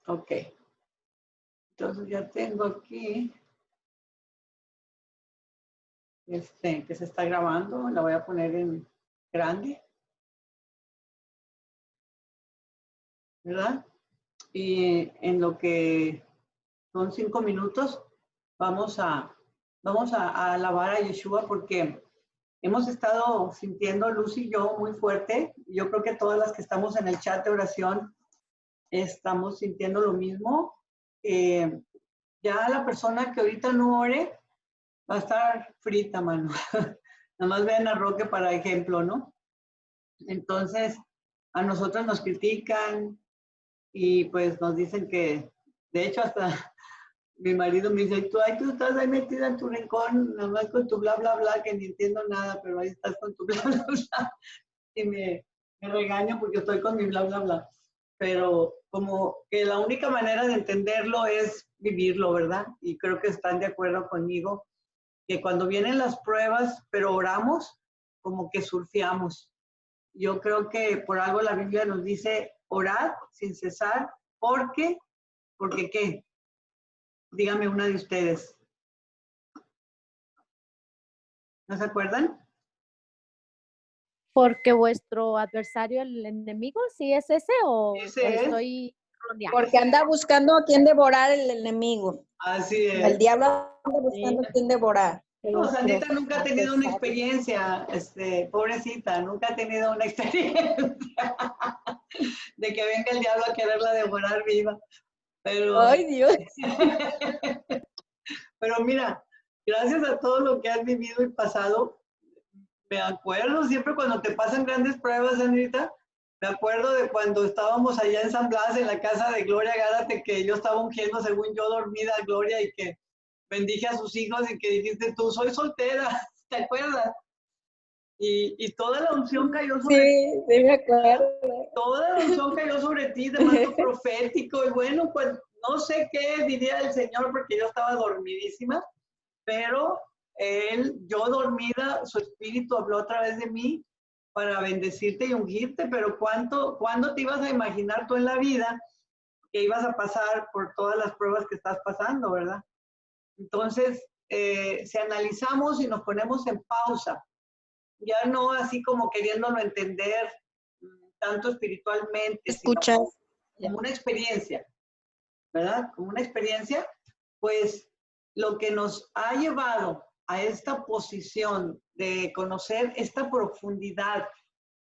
Ok. Entonces ya tengo aquí que se está grabando. La voy a poner en grande, ¿verdad? Y en lo que son 5 minutos, vamos a alabar a Yeshua porque hemos estado sintiendo, Luz y yo, muy fuerte. Yo creo que todas las que estamos en el chat de oración estamos sintiendo lo mismo. Ya la persona que ahorita no ore va a estar frita, mano. Nada más vean a Roque para ejemplo, ¿no? Entonces, a nosotros nos critican y pues nos dicen que, de hecho, hasta mi marido me dice, tú estás ahí metida en tu rincón, nada más con tu bla, bla, bla, que ni entiendo nada, pero ahí estás con tu bla, bla, bla. Y me regaño porque estoy con mi bla, bla, bla. Pero como que la única manera de entenderlo es vivirlo, ¿verdad? Y creo que están de acuerdo conmigo, que cuando vienen las pruebas, pero oramos, como que surfeamos. Yo creo que por algo la Biblia nos dice, orad sin cesar, porque ¿qué? Dígame una de ustedes. ¿No se acuerdan? Porque vuestro adversario, el enemigo, ¿sí es ese o estoy rodeando? Porque anda buscando a quién devorar el enemigo. Así es. El diablo anda buscando a quién devorar. No, Sandita nunca ha tenido una experiencia, pobrecita, nunca ha tenido una experiencia de que venga el diablo a quererla devorar viva. Pero, ¡ay, Dios! pero mira, gracias a todo lo que has vivido y pasado, me acuerdo siempre cuando te pasan grandes pruebas, Sandrita, me acuerdo de cuando estábamos allá en San Blas, en la casa de Gloria Gárate, que yo estaba ungiendo, según yo, dormida a Gloria, y que bendije a sus hijos y que dijiste tú, soy soltera, ¿te acuerdas? Y toda la unción cayó sobre ti. Sí, me acuerdo. Toda la unción cayó sobre ti de manto profético. Y bueno, pues no sé qué diría el Señor porque yo estaba dormidísima, pero yo dormida, su espíritu habló a través de mí para bendecirte y ungirte. Pero ¿cuándo te ibas a imaginar tú en la vida que ibas a pasar por todas las pruebas que estás pasando, verdad? Entonces, si analizamos y nos ponemos en pausa, ya no así como queriéndolo entender tanto espiritualmente, Escuchas. sino como una experiencia, ¿verdad? Como una experiencia, pues lo que nos ha llevado a esta posición de conocer esta profundidad,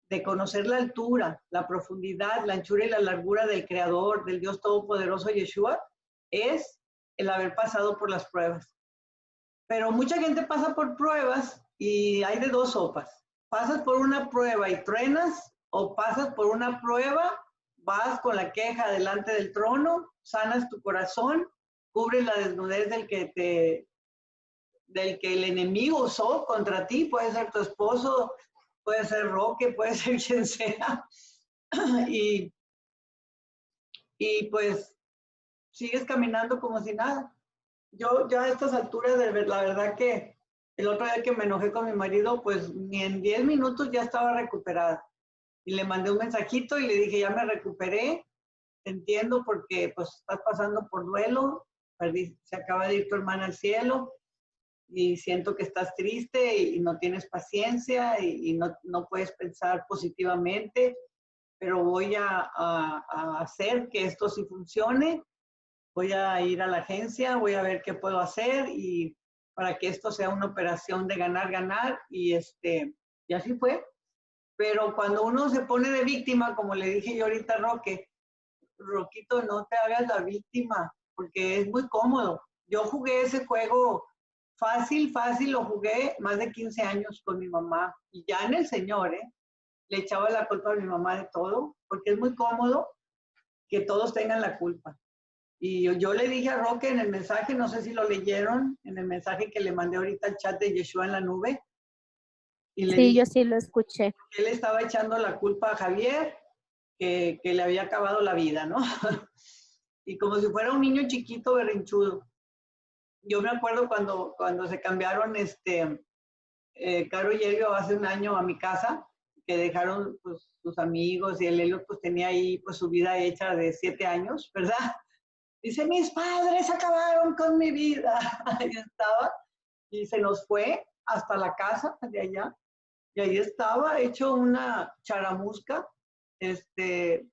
de conocer la altura, la profundidad, la anchura y la largura del Creador, del Dios Todopoderoso Yeshua, es el haber pasado por las pruebas. Pero mucha gente pasa por pruebas y hay de dos sopas. Pasas por una prueba y truenas, o pasas por una prueba, vas con la queja delante del trono, sanas tu corazón, cubres la desnudez del que el enemigo usó contra ti, puede ser tu esposo, puede ser Roque, puede ser quien sea, y, y pues sigues caminando como si nada. Yo ya a estas alturas, la verdad que el otro día que me enojé con mi marido, pues ni en 10 minutos ya estaba recuperada. Y le mandé un mensajito y le dije, ya me recuperé, entiendo porque pues estás pasando por duelo, se acaba de ir tu hermana al cielo y siento que estás triste y no tienes paciencia y no puedes pensar positivamente, pero voy a hacer que esto sí funcione. Voy a ir a la agencia, voy a ver qué puedo hacer y para que esto sea una operación de ganar, ganar y así fue. Pero cuando uno se pone de víctima, como le dije yo ahorita a Roque, Roquito, no te hagas la víctima porque es muy cómodo. Yo jugué ese juego fácil, lo jugué más de 15 años con mi mamá y ya en el Señor, le echaba la culpa a mi mamá de todo porque es muy cómodo que todos tengan la culpa. Y yo le dije a Roque en el mensaje, no sé si lo leyeron, en el mensaje que le mandé ahorita al chat de Yeshua en la nube. Y le Sí, dije yo sí lo escuché. que él estaba echando la culpa a Javier, que le había acabado la vida, ¿no? Y como si fuera un niño chiquito berrinchudo. Yo me acuerdo cuando se cambiaron Caro y Elio hace un año a mi casa, que dejaron pues, sus amigos y el Helio pues tenía ahí pues su vida hecha de 7 años, ¿verdad? Dice, mis padres acabaron con mi vida. Ahí estaba y se nos fue hasta la casa de allá y ahí estaba hecho una charamusca,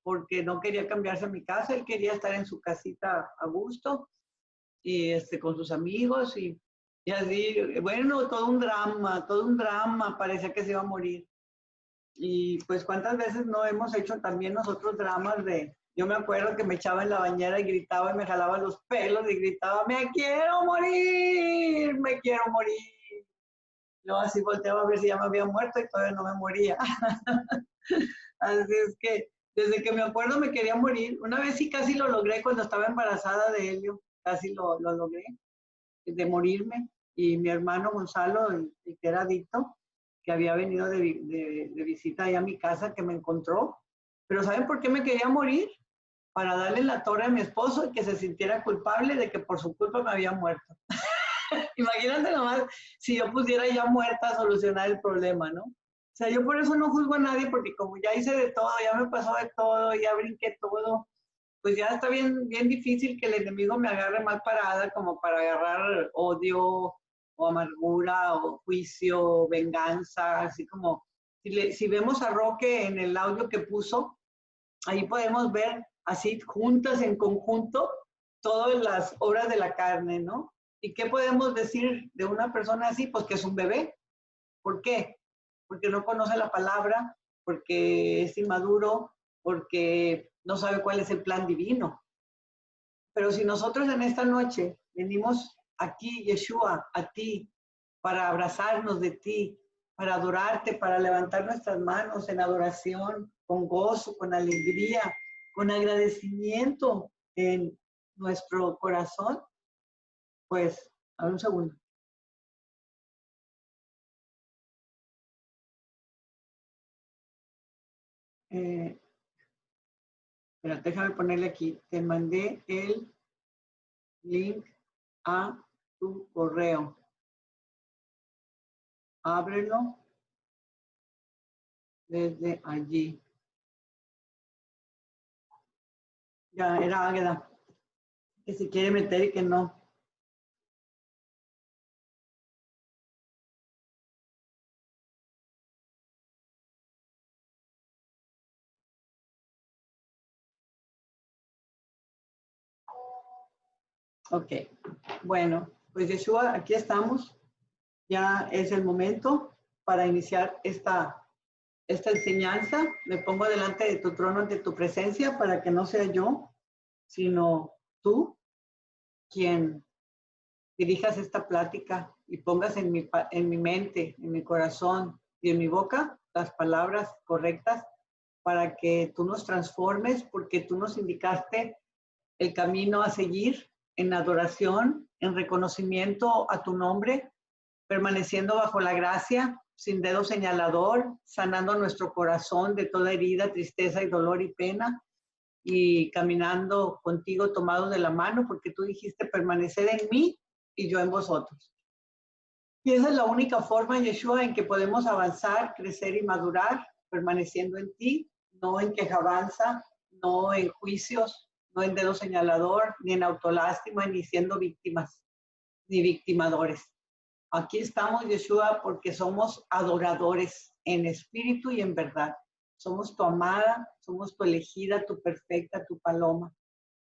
porque no quería cambiarse a mi casa, él quería estar en su casita a gusto y con sus amigos y así, bueno, todo un drama, parecía que se iba a morir. Y pues cuántas veces no hemos hecho también nosotros dramas yo me acuerdo que me echaba en la bañera y gritaba y me jalaba los pelos y gritaba, me quiero morir, me quiero morir. Luego así volteaba a ver si ya me había muerto y todavía no me moría. Así es que desde que me acuerdo me quería morir. Una vez sí casi lo logré cuando estaba embarazada de Helio, casi lo logré, de morirme. Y mi hermano Gonzalo, el que era adicto, que había venido de visita ahí a mi casa, que me encontró. Pero ¿saben por qué me quería morir? Para darle la torre a mi esposo y que se sintiera culpable de que por su culpa me había muerto. Imagínate nomás si yo pudiera ya muerta a solucionar el problema, ¿no? O sea, yo por eso no juzgo a nadie, porque como ya hice de todo, ya me pasó de todo, ya brinqué todo, pues ya está bien, bien difícil que el enemigo me agarre mal parada como para agarrar odio o amargura o juicio, venganza, así como si vemos a Roque en el audio que puso, ahí podemos ver así juntas en conjunto todas las obras de la carne, ¿no? ¿Y qué podemos decir de una persona así? Pues que es un bebé. ¿Por qué? Porque no conoce la palabra, porque es inmaduro, porque no sabe cuál es el plan divino. Pero si nosotros en esta noche venimos aquí, Yeshua, a ti, para abrazarnos de ti, para adorarte, para levantar nuestras manos en adoración, con gozo, con alegría, con agradecimiento en nuestro corazón, pues, a ver un segundo. Espera, déjame ponerle aquí. Te mandé el link a tu correo. Ábrelo desde allí. Ya era Águeda, que se quiere meter y que no. Ok, bueno, pues Yeshua, aquí estamos. Ya es el momento para iniciar esta enseñanza. Me pongo delante de tu trono, ante tu presencia, para que no sea yo, sino tú quien dirijas esta plática y pongas en mi mente, en mi corazón y en mi boca las palabras correctas para que tú nos transformes, porque tú nos indicaste el camino a seguir en adoración, en reconocimiento a tu nombre, permaneciendo bajo la gracia, sin dedo señalador, sanando nuestro corazón de toda herida, tristeza y dolor y pena, y caminando contigo tomados de la mano, porque tú dijiste permanecer en mí y yo en vosotros. Y esa es la única forma, Yeshua, en que podemos avanzar, crecer y madurar, permaneciendo en ti, no en quejabanza, no en juicios, no en dedo señalador, ni en autolástima, ni siendo víctimas, ni victimadores. Aquí estamos, Yeshua, porque somos adoradores en espíritu y en verdad. Somos tu amada, somos tu elegida, tu perfecta, tu paloma.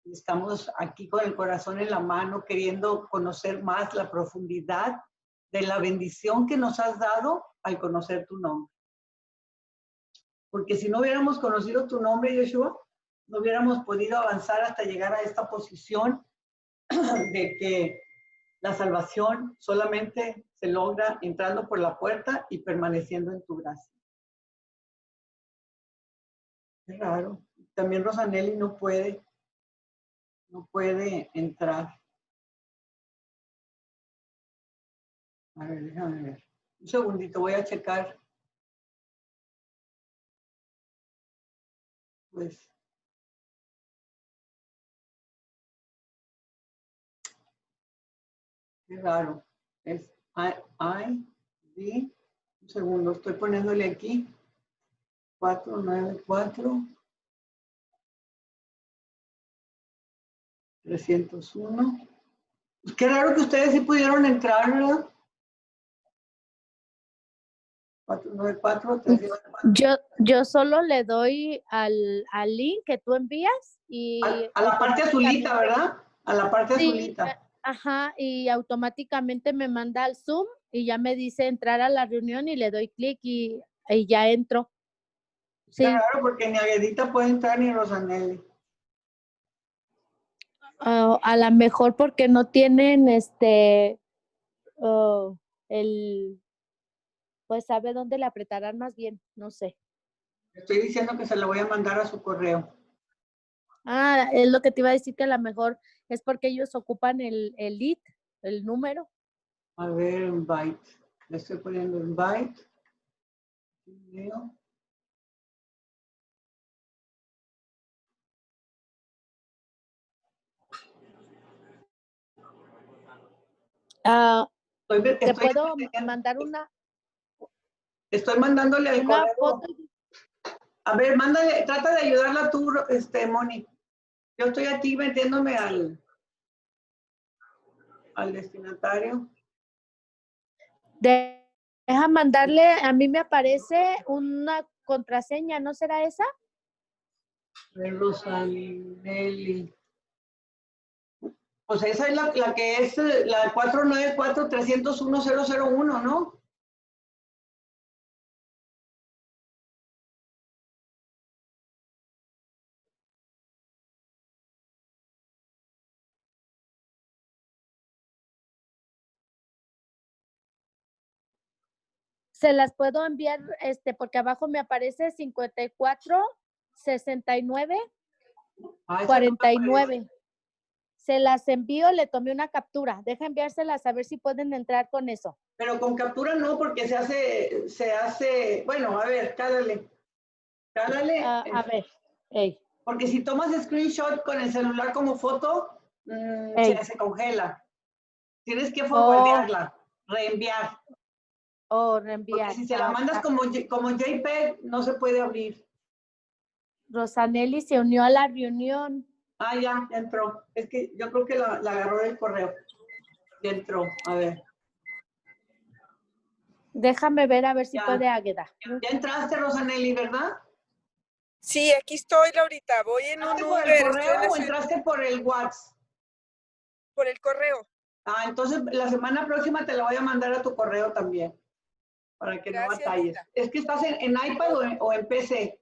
Y estamos aquí con el corazón en la mano, queriendo conocer más la profundidad de la bendición que nos has dado al conocer tu nombre. Porque si no hubiéramos conocido tu nombre, Yeshua, no hubiéramos podido avanzar hasta llegar a esta posición de que la salvación solamente se logra entrando por la puerta y permaneciendo en tu gracia. Es raro. También Rosanelli no puede entrar. A ver, déjame ver. Un segundito, voy a checar. Pues. Qué raro. Es ID. Un segundo, estoy poniéndole aquí. 494 301. Pues qué raro que ustedes sí pudieron entrar, ¿verdad? 494 301. Yo solo le doy al link que tú envías y a la parte azulita, ¿verdad? A la parte sí, azulita. Ajá, y automáticamente me manda al Zoom y ya me dice entrar a la reunión y le doy clic y ya entro. Sí. Qué raro porque ni Aguedita puede entrar ni Rosanelli. A lo mejor porque no tienen pues sabe dónde le apretarán más bien, no sé. Estoy diciendo que se lo voy a mandar a su correo. Ah, es lo que te iba a decir, que a lo mejor es porque ellos ocupan el lead, el número. A ver, invite. Le estoy poniendo invite. ¿Te puedo mandar una? Estoy mandándole al correo. Foto. A ver, mándale, trata de ayudarla tú, Moni. Yo estoy aquí metiéndome al destinatario. Deja mandarle, a mí me aparece una contraseña, ¿no será esa? Rosanelli. Pues esa es la que es la 494-301-001, ¿no? Se las puedo enviar, porque abajo me aparece 54 69 49. Se las envío, le tomé una captura. Deja enviárselas a ver si pueden entrar con eso. Pero con captura no, porque se hace, bueno, a ver, cálale. A ver, ey. Porque si tomas screenshot con el celular como foto, se congela. Tienes que forwardearla, reenviar. Reenviar. Porque si se la mandas como JPEG, no se puede abrir. Rosanelli se unió a la reunión. Ah, ya entró. Es que yo creo que la agarró del correo. Ya entró, a ver. Déjame ver a ver si puede Águeda. Ya entraste, Rosanelli, ¿verdad? Sí, aquí estoy, Laurita. Voy en un ¿Entraste por el correo o entraste por el WhatsApp? Por el correo. Ah, entonces la semana próxima te la voy a mandar a tu correo también, para que no batalles. Lita. ¿Es que estás en iPad o en PC?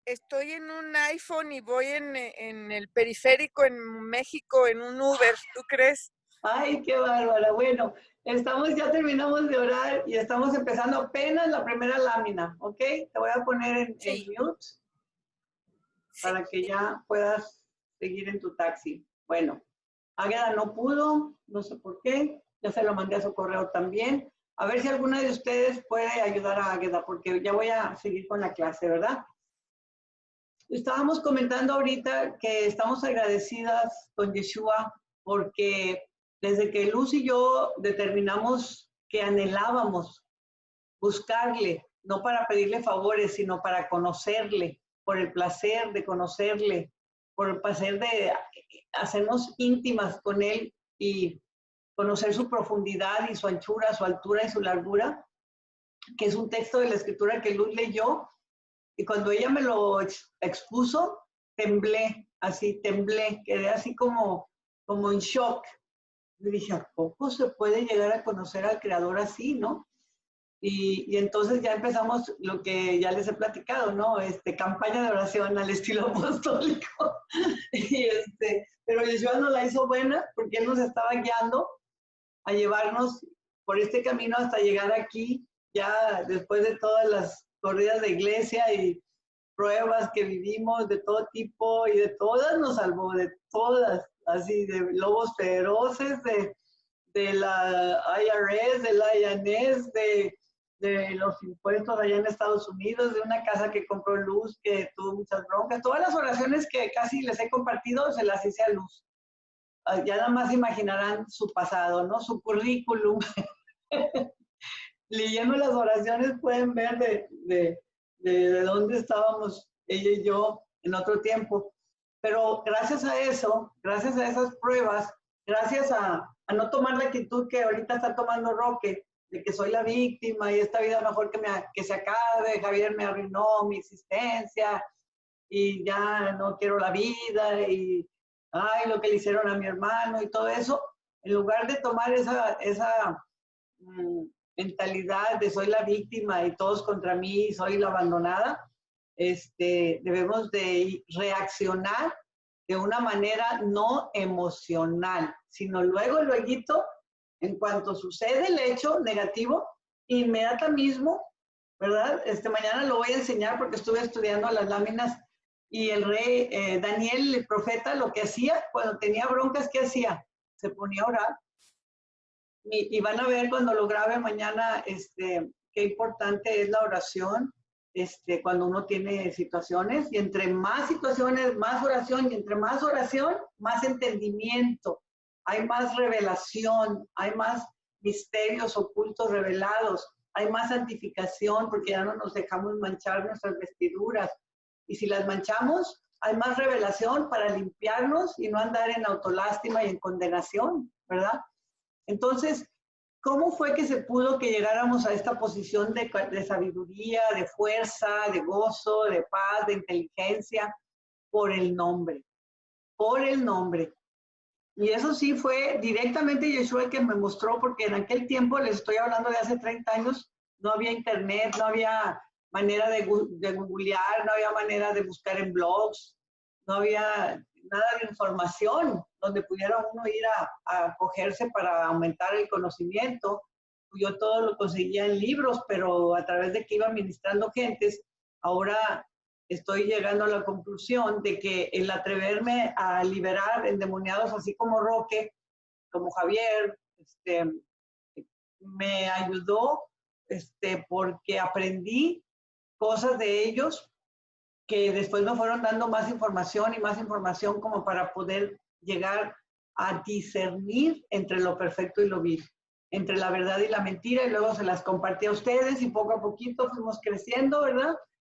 Estoy en un iPhone y voy en el periférico en México, en un Uber. ¿Tú crees? Ay, qué bárbara. Bueno, ya terminamos de orar y estamos empezando apenas la primera lámina, ¿ok? Te voy a poner en mute para que ya puedas seguir en tu taxi. Bueno, Águeda no pudo, no sé por qué, ya se lo mandé a su correo también. A ver si alguna de ustedes puede ayudar a Águeda, porque ya voy a seguir con la clase, ¿verdad? Estábamos comentando ahorita que estamos agradecidas con Yeshua porque desde que Luz y yo determinamos que anhelábamos buscarle, no para pedirle favores, sino para conocerle, por el placer de conocerle, por el placer de hacernos íntimas con él y conocer su profundidad y su anchura, su altura y su largura, que es un texto de la escritura que Luz leyó. Y cuando ella me lo expuso, temblé, quedé así como en shock. Y dije, ¿a poco se puede llegar a conocer al Creador así, no? Y entonces ya empezamos lo que ya les he platicado, ¿no? Campaña de oración al estilo apostólico. Pero Yeshua nos la hizo buena porque Él nos estaba guiando a llevarnos por este camino hasta llegar aquí, ya después de todas las corridas de iglesia y pruebas que vivimos de todo tipo y de todas nos salvó, de todas, así de lobos feroces, de la IRS, del INS, de los impuestos allá en Estados Unidos, de una casa que compró Luz, que tuvo muchas broncas. Todas las oraciones que casi les he compartido se las hice a Luz. Ya nada más imaginarán su pasado, ¿no? Su currículum. Leyendo las oraciones pueden ver de de dónde estábamos ella y yo en otro tiempo. Pero gracias a eso, gracias a esas pruebas, gracias a no tomar la actitud que ahorita está tomando Roque, de que soy la víctima y esta vida mejor que se acabe, Javier me arruinó mi existencia y ya no quiero la vida y ay, lo que le hicieron a mi hermano y todo eso, en lugar de tomar esa mentalidad de soy la víctima y todos contra mí, soy la abandonada, debemos de reaccionar de una manera no emocional, sino luego, en cuanto sucede el hecho negativo, inmediatamente mismo, ¿verdad? Mañana lo voy a enseñar porque estuve estudiando las láminas y el rey Daniel, el profeta, lo que hacía cuando tenía broncas, ¿qué hacía? Se ponía a orar. Y van a ver cuando lo grabe mañana qué importante es la oración cuando uno tiene situaciones. Y entre más situaciones, más oración. Y entre más oración, más entendimiento. Hay más revelación, hay más misterios ocultos revelados. Hay más santificación porque ya no nos dejamos manchar nuestras vestiduras. Y si las manchamos, hay más revelación para limpiarnos y no andar en autolástima y en condenación, ¿verdad? Entonces, ¿cómo fue que se pudo que llegáramos a esta posición de sabiduría, de fuerza, de gozo, de paz, de inteligencia? Por el nombre, por el nombre. Y eso sí fue directamente Yeshua el que me mostró, porque en aquel tiempo, les estoy hablando de hace 30 años, no había internet, no había manera de googlear, no había manera de buscar en blogs, no había nada de información donde pudiera uno ir a acogerse para aumentar el conocimiento. Yo todo lo conseguía en libros, pero a través de que iba ministrando gentes, ahora estoy llegando a la conclusión de que el atreverme a liberar endemoniados así como Roque, como Javier, me ayudó porque aprendí cosas de ellos que después me fueron dando más información y más información como para poder llegar a discernir entre lo perfecto y lo vil, entre la verdad y la mentira, y luego se las compartí a ustedes y poco a poquito fuimos creciendo, ¿verdad?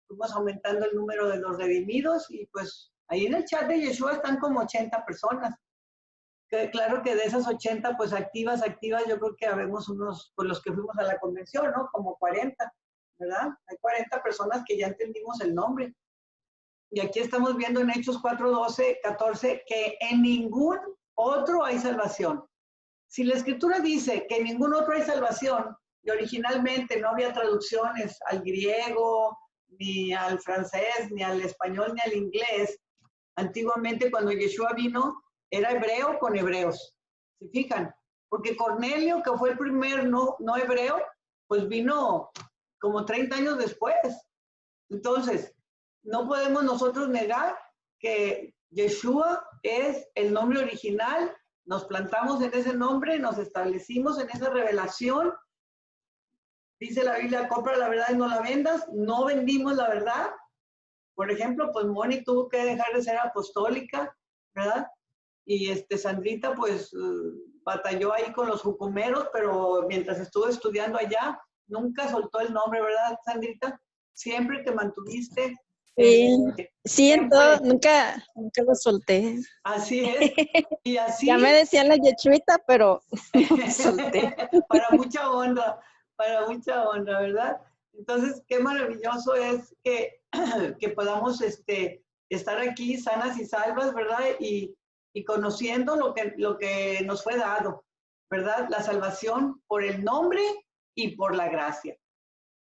Fuimos aumentando el número de los redimidos y pues ahí en el chat de Yeshua están como 80 personas. Claro que de esas 80 pues activas, yo creo que habemos unos, pues los que fuimos a la convención, ¿no? Como 40, ¿verdad? Hay 40 personas que ya entendimos el nombre. Y aquí estamos viendo en Hechos 4, 12, 14, que en ningún otro hay salvación. Si la Escritura dice que en ningún otro hay salvación, y originalmente no había traducciones al griego, ni al francés, ni al español, ni al inglés, antiguamente cuando Yeshua vino, era hebreo con hebreos. ¿Se fijan? Porque Cornelio, que fue el primer no hebreo, pues vino como 30 años después. Entonces, no podemos nosotros negar que Yeshua es el nombre original, nos plantamos en ese nombre, nos establecimos en esa revelación. Dice la Biblia, compra la verdad y no la vendas. No vendimos la verdad. Por ejemplo, pues Moni tuvo que dejar de ser apostólica, ¿verdad? Y Sandrita pues batalló ahí con los jucumeros, pero mientras estuvo estudiando allá, nunca soltó el nombre, ¿verdad, Sandrita? Siempre te mantuviste. Sí, sí, en todo, nunca lo solté. Así es. Y así. Ya me decían la Yechuita, pero solté. Para mucha honra, ¿verdad? Entonces, qué maravilloso es que podamos estar aquí sanas y salvas, ¿verdad? Y conociendo lo que nos fue dado, ¿verdad? La salvación por el nombre y por la gracia.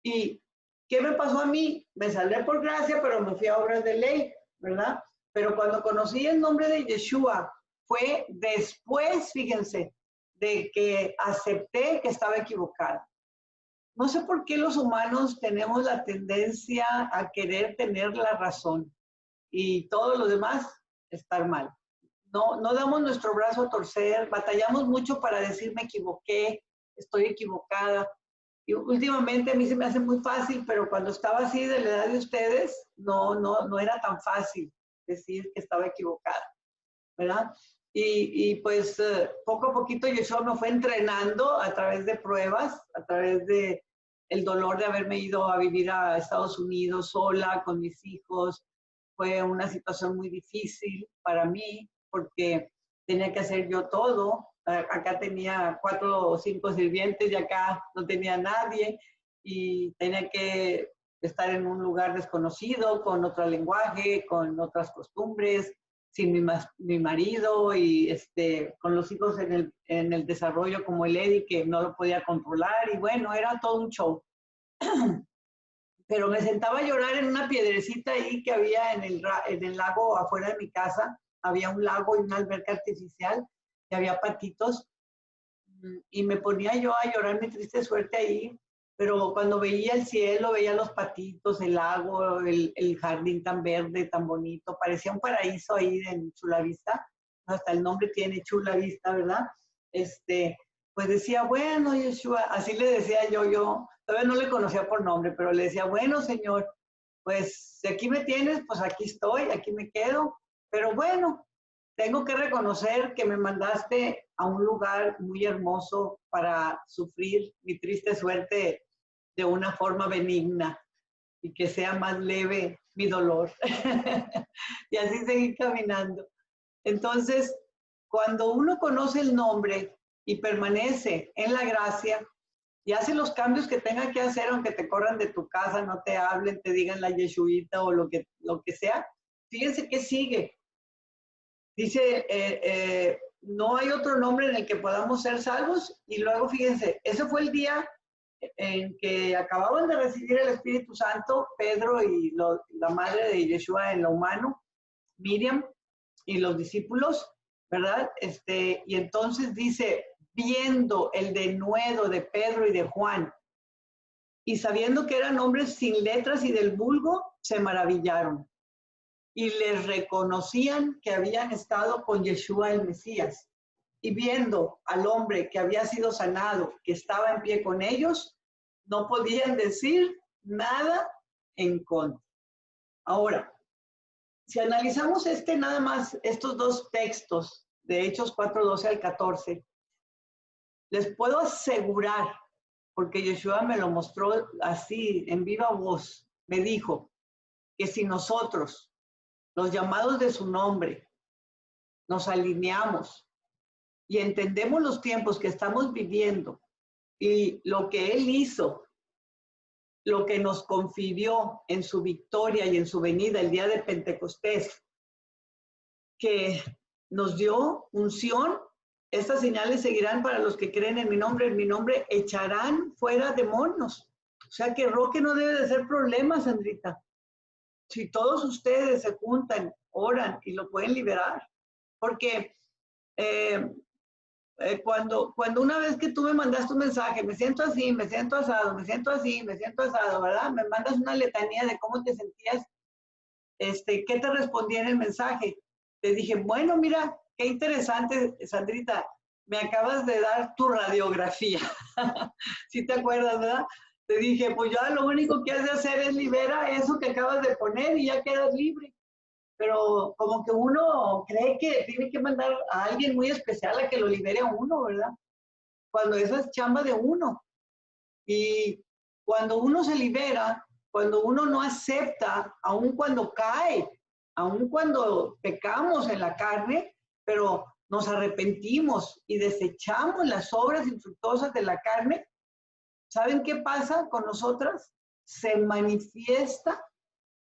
¿Y qué me pasó a mí? Me salvé por gracia, pero me fui a obras de ley, ¿verdad? Pero cuando conocí el nombre de Yeshua, fue después, fíjense, de que acepté que estaba equivocada. No sé por qué los humanos tenemos la tendencia a querer tener la razón y todo lo demás estar mal. No damos nuestro brazo a torcer, batallamos mucho para decir me equivoqué, estoy equivocada. Y últimamente a mí se me hace muy fácil, pero cuando estaba así de la edad de ustedes, no era tan fácil decir que estaba equivocada, ¿verdad? Y pues poco a poquito Yeshua me fue entrenando a través de pruebas, a través de el dolor de haberme ido a vivir a Estados Unidos sola con mis hijos. Fue una situación muy difícil para mí porque tenía que hacer yo todo. Acá tenía 4 o 5 sirvientes y acá no tenía nadie y tenía que estar en un lugar desconocido, con otro lenguaje, con otras costumbres, sin mi marido y con los hijos en el desarrollo como el Eddie, que no lo podía controlar y bueno, era todo un show. Pero me sentaba a llorar en una piedrecita ahí que había en el lago afuera de mi casa. Había un lago y una alberca artificial y había patitos. Y me ponía yo a llorar mi triste suerte ahí. Pero cuando veía el cielo, veía los patitos, el lago, el jardín tan verde, tan bonito. Parecía un paraíso ahí en Chula Vista. Hasta el nombre tiene Chula Vista, ¿verdad? Pues decía, bueno, Yeshua, así le decía yo todavía no le conocía por nombre, pero le decía, bueno, Señor, pues si aquí me tienes, pues aquí estoy, aquí me quedo, pero bueno, tengo que reconocer que me mandaste a un lugar muy hermoso para sufrir mi triste suerte de una forma benigna y que sea más leve mi dolor. Y así seguí caminando. Entonces, cuando uno conoce el nombre y permanece en la gracia y hace los cambios que tenga que hacer, aunque te corran de tu casa, no te hablen, te digan la yeshuita o lo que sea, fíjense qué sigue. Dice, no hay otro nombre en el que podamos ser salvos. Y luego, fíjense, ese fue el día en que acababan de recibir el Espíritu Santo, Pedro y la madre de Yeshua en lo humano, Miriam y los discípulos, ¿verdad? Y entonces dice, viendo el denuedo de Pedro y de Juan, y sabiendo que eran hombres sin letras y del vulgo, se maravillaron. Y les reconocían que habían estado con Yeshua el Mesías. Y viendo al hombre que había sido sanado, que estaba en pie con ellos, no podían decir nada en contra. Ahora, si analizamos nada más estos 2 textos de Hechos 4:12 al 14, les puedo asegurar, porque Yeshua me lo mostró así en viva voz, me dijo que si nosotros, los llamados de su nombre, nos alineamos y entendemos los tiempos que estamos viviendo y lo que Él hizo, lo que nos confirió en su victoria y en su venida el día de Pentecostés, que nos dio unción, estas señales seguirán para los que creen en mi nombre echarán fuera demonios. O sea que Roque no debe de ser problema, Sandrita. Si todos ustedes se juntan, oran y lo pueden liberar. Porque cuando una vez que tú me mandaste un mensaje, me siento así, me siento asado, me siento así, me siento asado, ¿verdad? Me mandas una letanía de cómo te sentías, ¿qué te respondí en el mensaje? Te dije, bueno, mira, qué interesante, Sandrita, me acabas de dar tu radiografía. ¿Sí te acuerdas, verdad? Te dije, pues ya lo único que has de hacer es libera eso que acabas de poner y ya quedas libre. Pero como que uno cree que tiene que mandar a alguien muy especial a que lo libere a uno, ¿verdad? Cuando esa es chamba de uno. Y cuando uno se libera, cuando uno no acepta, aun cuando cae, aun cuando pecamos en la carne, pero nos arrepentimos y desechamos las obras infructuosas de la carne, ¿saben qué pasa con nosotras? Se manifiesta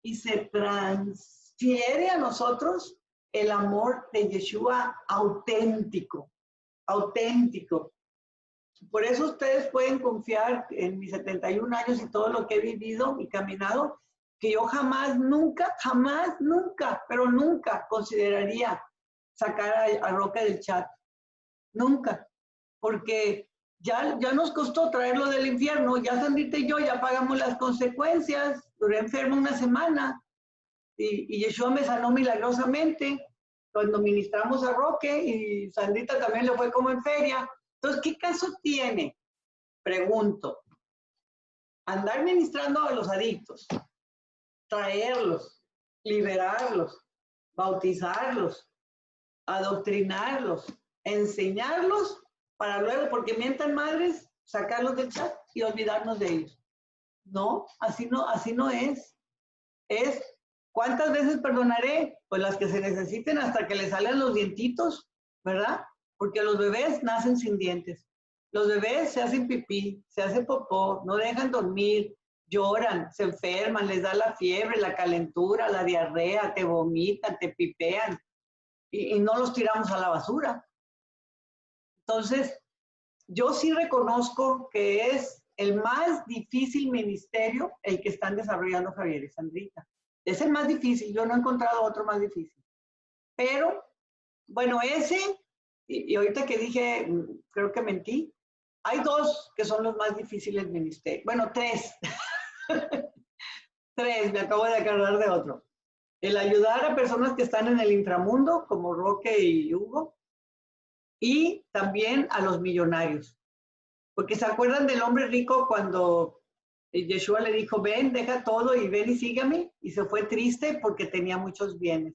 y se transfiere a nosotros el amor de Yeshua auténtico, auténtico. Por eso ustedes pueden confiar en mis 71 años y todo lo que he vivido y caminado, que yo jamás, nunca, pero nunca consideraría sacar a Roque del chat. Nunca. Porque ya nos costó traerlo del infierno. Ya Sandrita y yo ya pagamos las consecuencias. Duré enfermo una semana. Y Yeshua me sanó milagrosamente cuando ministramos a Roque, y Sandrita también le fue como en feria. Entonces, ¿qué caso tiene? Pregunto. Andar ministrando a los adictos, traerlos, liberarlos, bautizarlos, adoctrinarlos, enseñarlos, para luego, porque mientan madres, sacarlos del chat y olvidarnos de ellos. No, así no es. Es, ¿cuántas veces perdonaré? Pues las que se necesiten hasta que le salgan los dientitos, ¿verdad? Porque los bebés nacen sin dientes. Los bebés se hacen pipí, se hacen popó, no dejan dormir, lloran, se enferman, les da la fiebre, la calentura, la diarrea, te vomitan, te pipean y no los tiramos a la basura. Entonces, yo sí reconozco que es el más difícil ministerio el que están desarrollando Javier y Sandrita. Es el más difícil, yo no he encontrado otro más difícil. Pero, bueno, ese, y ahorita que dije, creo que mentí, hay dos que son los más difíciles ministerios. Bueno, tres. Tres, me acabo de acordar de otro. El ayudar a personas que están en el inframundo, como Roque y Hugo, y también a los millonarios. Porque se acuerdan del hombre rico cuando Yeshua le dijo, ven, deja todo y ven y sígame, y se fue triste porque tenía muchos bienes.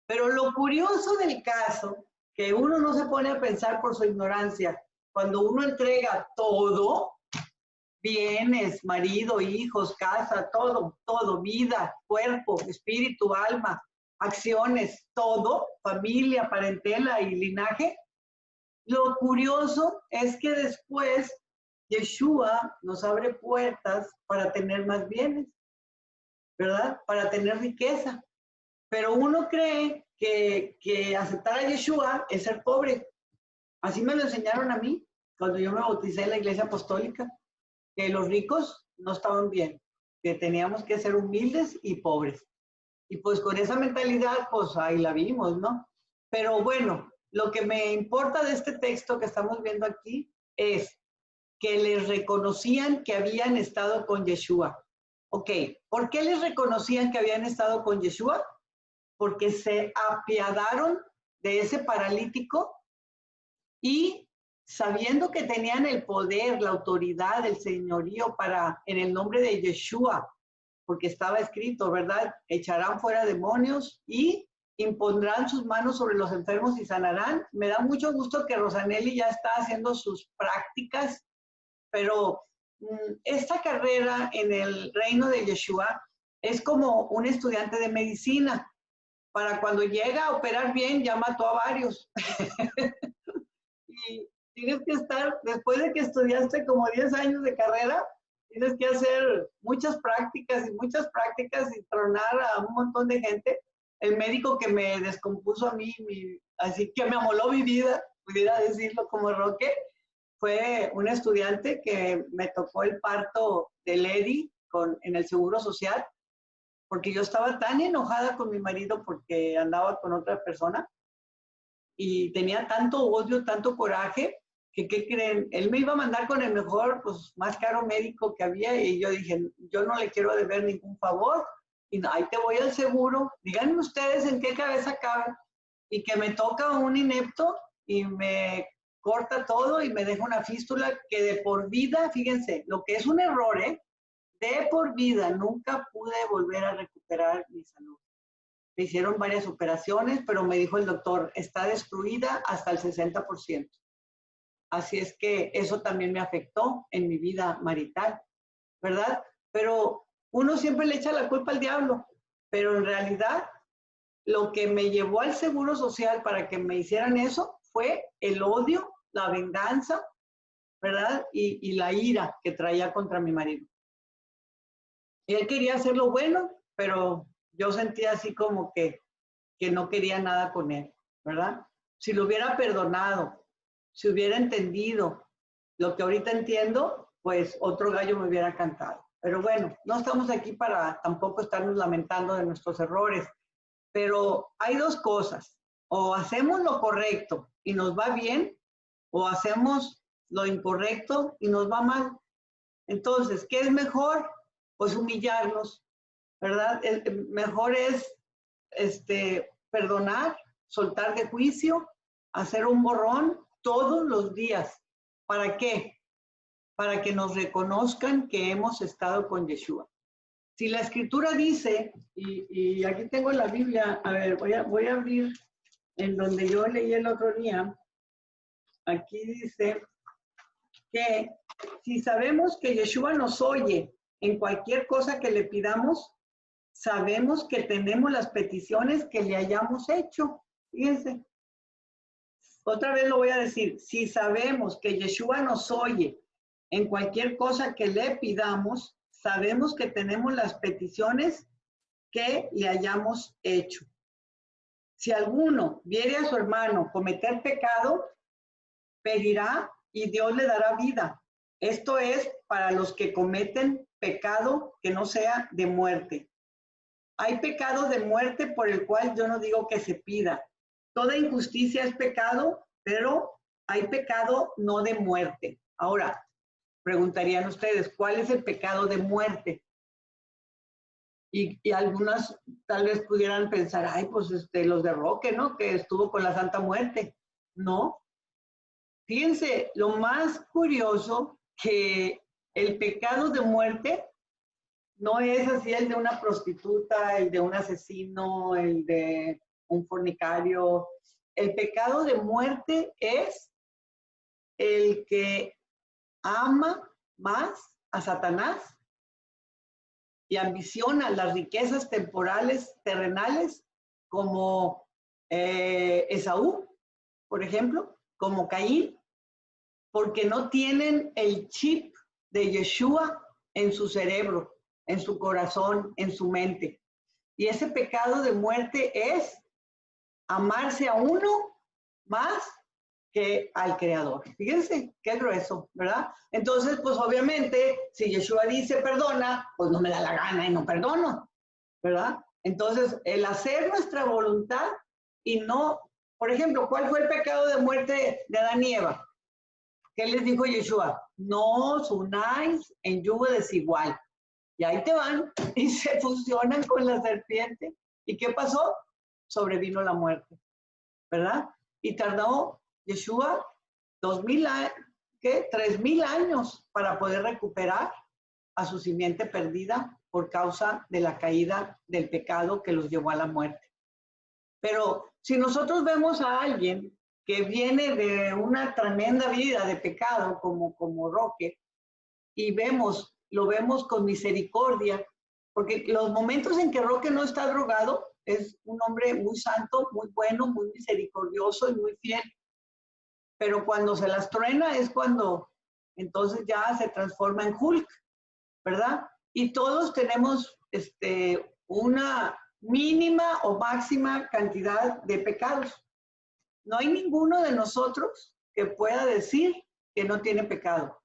Pero lo curioso del caso, que uno no se pone a pensar por su ignorancia, cuando uno entrega todo, bienes, marido, hijos, casa, todo, vida, cuerpo, espíritu, alma, acciones, todo, familia, parentela y linaje, lo curioso es que después Yeshua nos abre puertas para tener más bienes, ¿verdad? Para tener riqueza. Pero uno cree que aceptar a Yeshua es ser pobre. Así me lo enseñaron a mí cuando yo me bauticé en la iglesia apostólica, que los ricos no estaban bien, que teníamos que ser humildes y pobres. Y pues con esa mentalidad, pues ahí la vimos, ¿no? Pero bueno, lo que me importa de este texto que estamos viendo aquí es que les reconocían que habían estado con Yeshua. Ok, ¿por qué les reconocían que habían estado con Yeshua? Porque se apiadaron de ese paralítico y sabiendo que tenían el poder, la autoridad, el señorío para, en el nombre de Yeshua, porque estaba escrito, ¿verdad? Echarán fuera demonios y impondrán sus manos sobre los enfermos y sanarán. Me da mucho gusto que Rosanelli ya está haciendo sus prácticas, pero esta carrera en el reino de Yeshua es como un estudiante de medicina. Para cuando llega a operar bien, ya mató a varios. Y tienes que estar, después de que estudiaste como 10 años de carrera, tienes que hacer muchas prácticas y tronar a un montón de gente. El médico que me descompuso a mí, así que me amoló mi vida, pudiera decirlo como Roque, fue un estudiante que me tocó el parto de Lady en el Seguro Social, porque yo estaba tan enojada con mi marido porque andaba con otra persona y tenía tanto odio, tanto coraje, que ¿qué creen? Él me iba a mandar con el mejor, pues más caro médico que había y yo dije, yo no le quiero deber ningún favor y no, ahí te voy al seguro, díganme ustedes en qué cabeza cabe y que me toca un inepto y me corta todo y me deja una fístula que de por vida, fíjense, lo que es un error, de por vida nunca pude volver a recuperar mi salud. Me hicieron varias operaciones, pero me dijo el doctor, está destruida hasta el 60%. Así es que eso también me afectó en mi vida marital, ¿verdad? Pero uno siempre le echa la culpa al diablo, pero en realidad lo que me llevó al Seguro Social para que me hicieran eso fue el odio, la venganza, ¿verdad? Y la ira que traía contra mi marido. Y él quería hacer lo bueno, pero yo sentía así como que no quería nada con él, ¿verdad? Si lo hubiera perdonado, si hubiera entendido lo que ahorita entiendo, pues otro gallo me hubiera cantado. Pero bueno, no estamos aquí para tampoco estarnos lamentando de nuestros errores, pero hay dos cosas, o hacemos lo correcto y nos va bien, o hacemos lo incorrecto y nos va mal. Entonces, ¿qué es mejor? Pues humillarnos, ¿verdad? Mejor es perdonar, soltar de juicio, hacer un borrón todos los días. ¿Para qué? Para que nos reconozcan que hemos estado con Yeshua. Si la escritura dice, y aquí tengo la Biblia, a ver, voy a abrir en donde yo leí el otro día, aquí dice que si sabemos que Yeshua nos oye en cualquier cosa que le pidamos, sabemos que tenemos las peticiones que le hayamos hecho. Fíjense. Otra vez lo voy a decir. Si sabemos que Yeshua nos oye en cualquier cosa que le pidamos, sabemos que tenemos las peticiones que le hayamos hecho. Si alguno viere a su hermano cometer pecado, pedirá y Dios le dará vida. Esto es para los que cometen pecado que no sea de muerte. Hay pecado de muerte por el cual yo no digo que se pida. Toda injusticia es pecado, pero hay pecado no de muerte. Ahora, preguntarían ustedes, ¿cuál es el pecado de muerte? Y algunas tal vez pudieran pensar, ay, pues los de Roque, ¿no? Que estuvo con la Santa Muerte. No. Fíjense, lo más curioso que el pecado de muerte no es así el de una prostituta, el de un asesino, el de un fornicario. El pecado de muerte es el que ama más a Satanás y ambiciona las riquezas temporales, terrenales, como Esaú, por ejemplo, como Caín, porque no tienen el chip de Yeshua en su cerebro, en su corazón, en su mente. Y ese pecado de muerte es amarse a uno más que al Creador. Fíjense, qué grueso, ¿verdad? Entonces, pues obviamente, si Yeshua dice perdona, pues no me da la gana y no perdono, ¿verdad? Entonces, el hacer nuestra voluntad y no, por ejemplo, ¿cuál fue el pecado de muerte de Adán y Eva? ¿Qué les dijo Yeshua? No os unáis en yugo desigual. Y ahí te van y se fusionan con la serpiente. ¿Y qué pasó? Sobrevino la muerte, ¿verdad? Y tardó Yeshua 3,000 años para poder recuperar a su simiente perdida por causa de la caída del pecado que los llevó a la muerte. Pero si nosotros vemos a alguien que viene de una tremenda vida de pecado como Roque y lo vemos con misericordia, porque los momentos en que Roque no está drogado, es un hombre muy santo, muy bueno, muy misericordioso y muy fiel. Pero cuando se las truena es cuando entonces ya se transforma en Hulk, ¿verdad? Y todos tenemos una mínima o máxima cantidad de pecados. No hay ninguno de nosotros que pueda decir que no tiene pecado.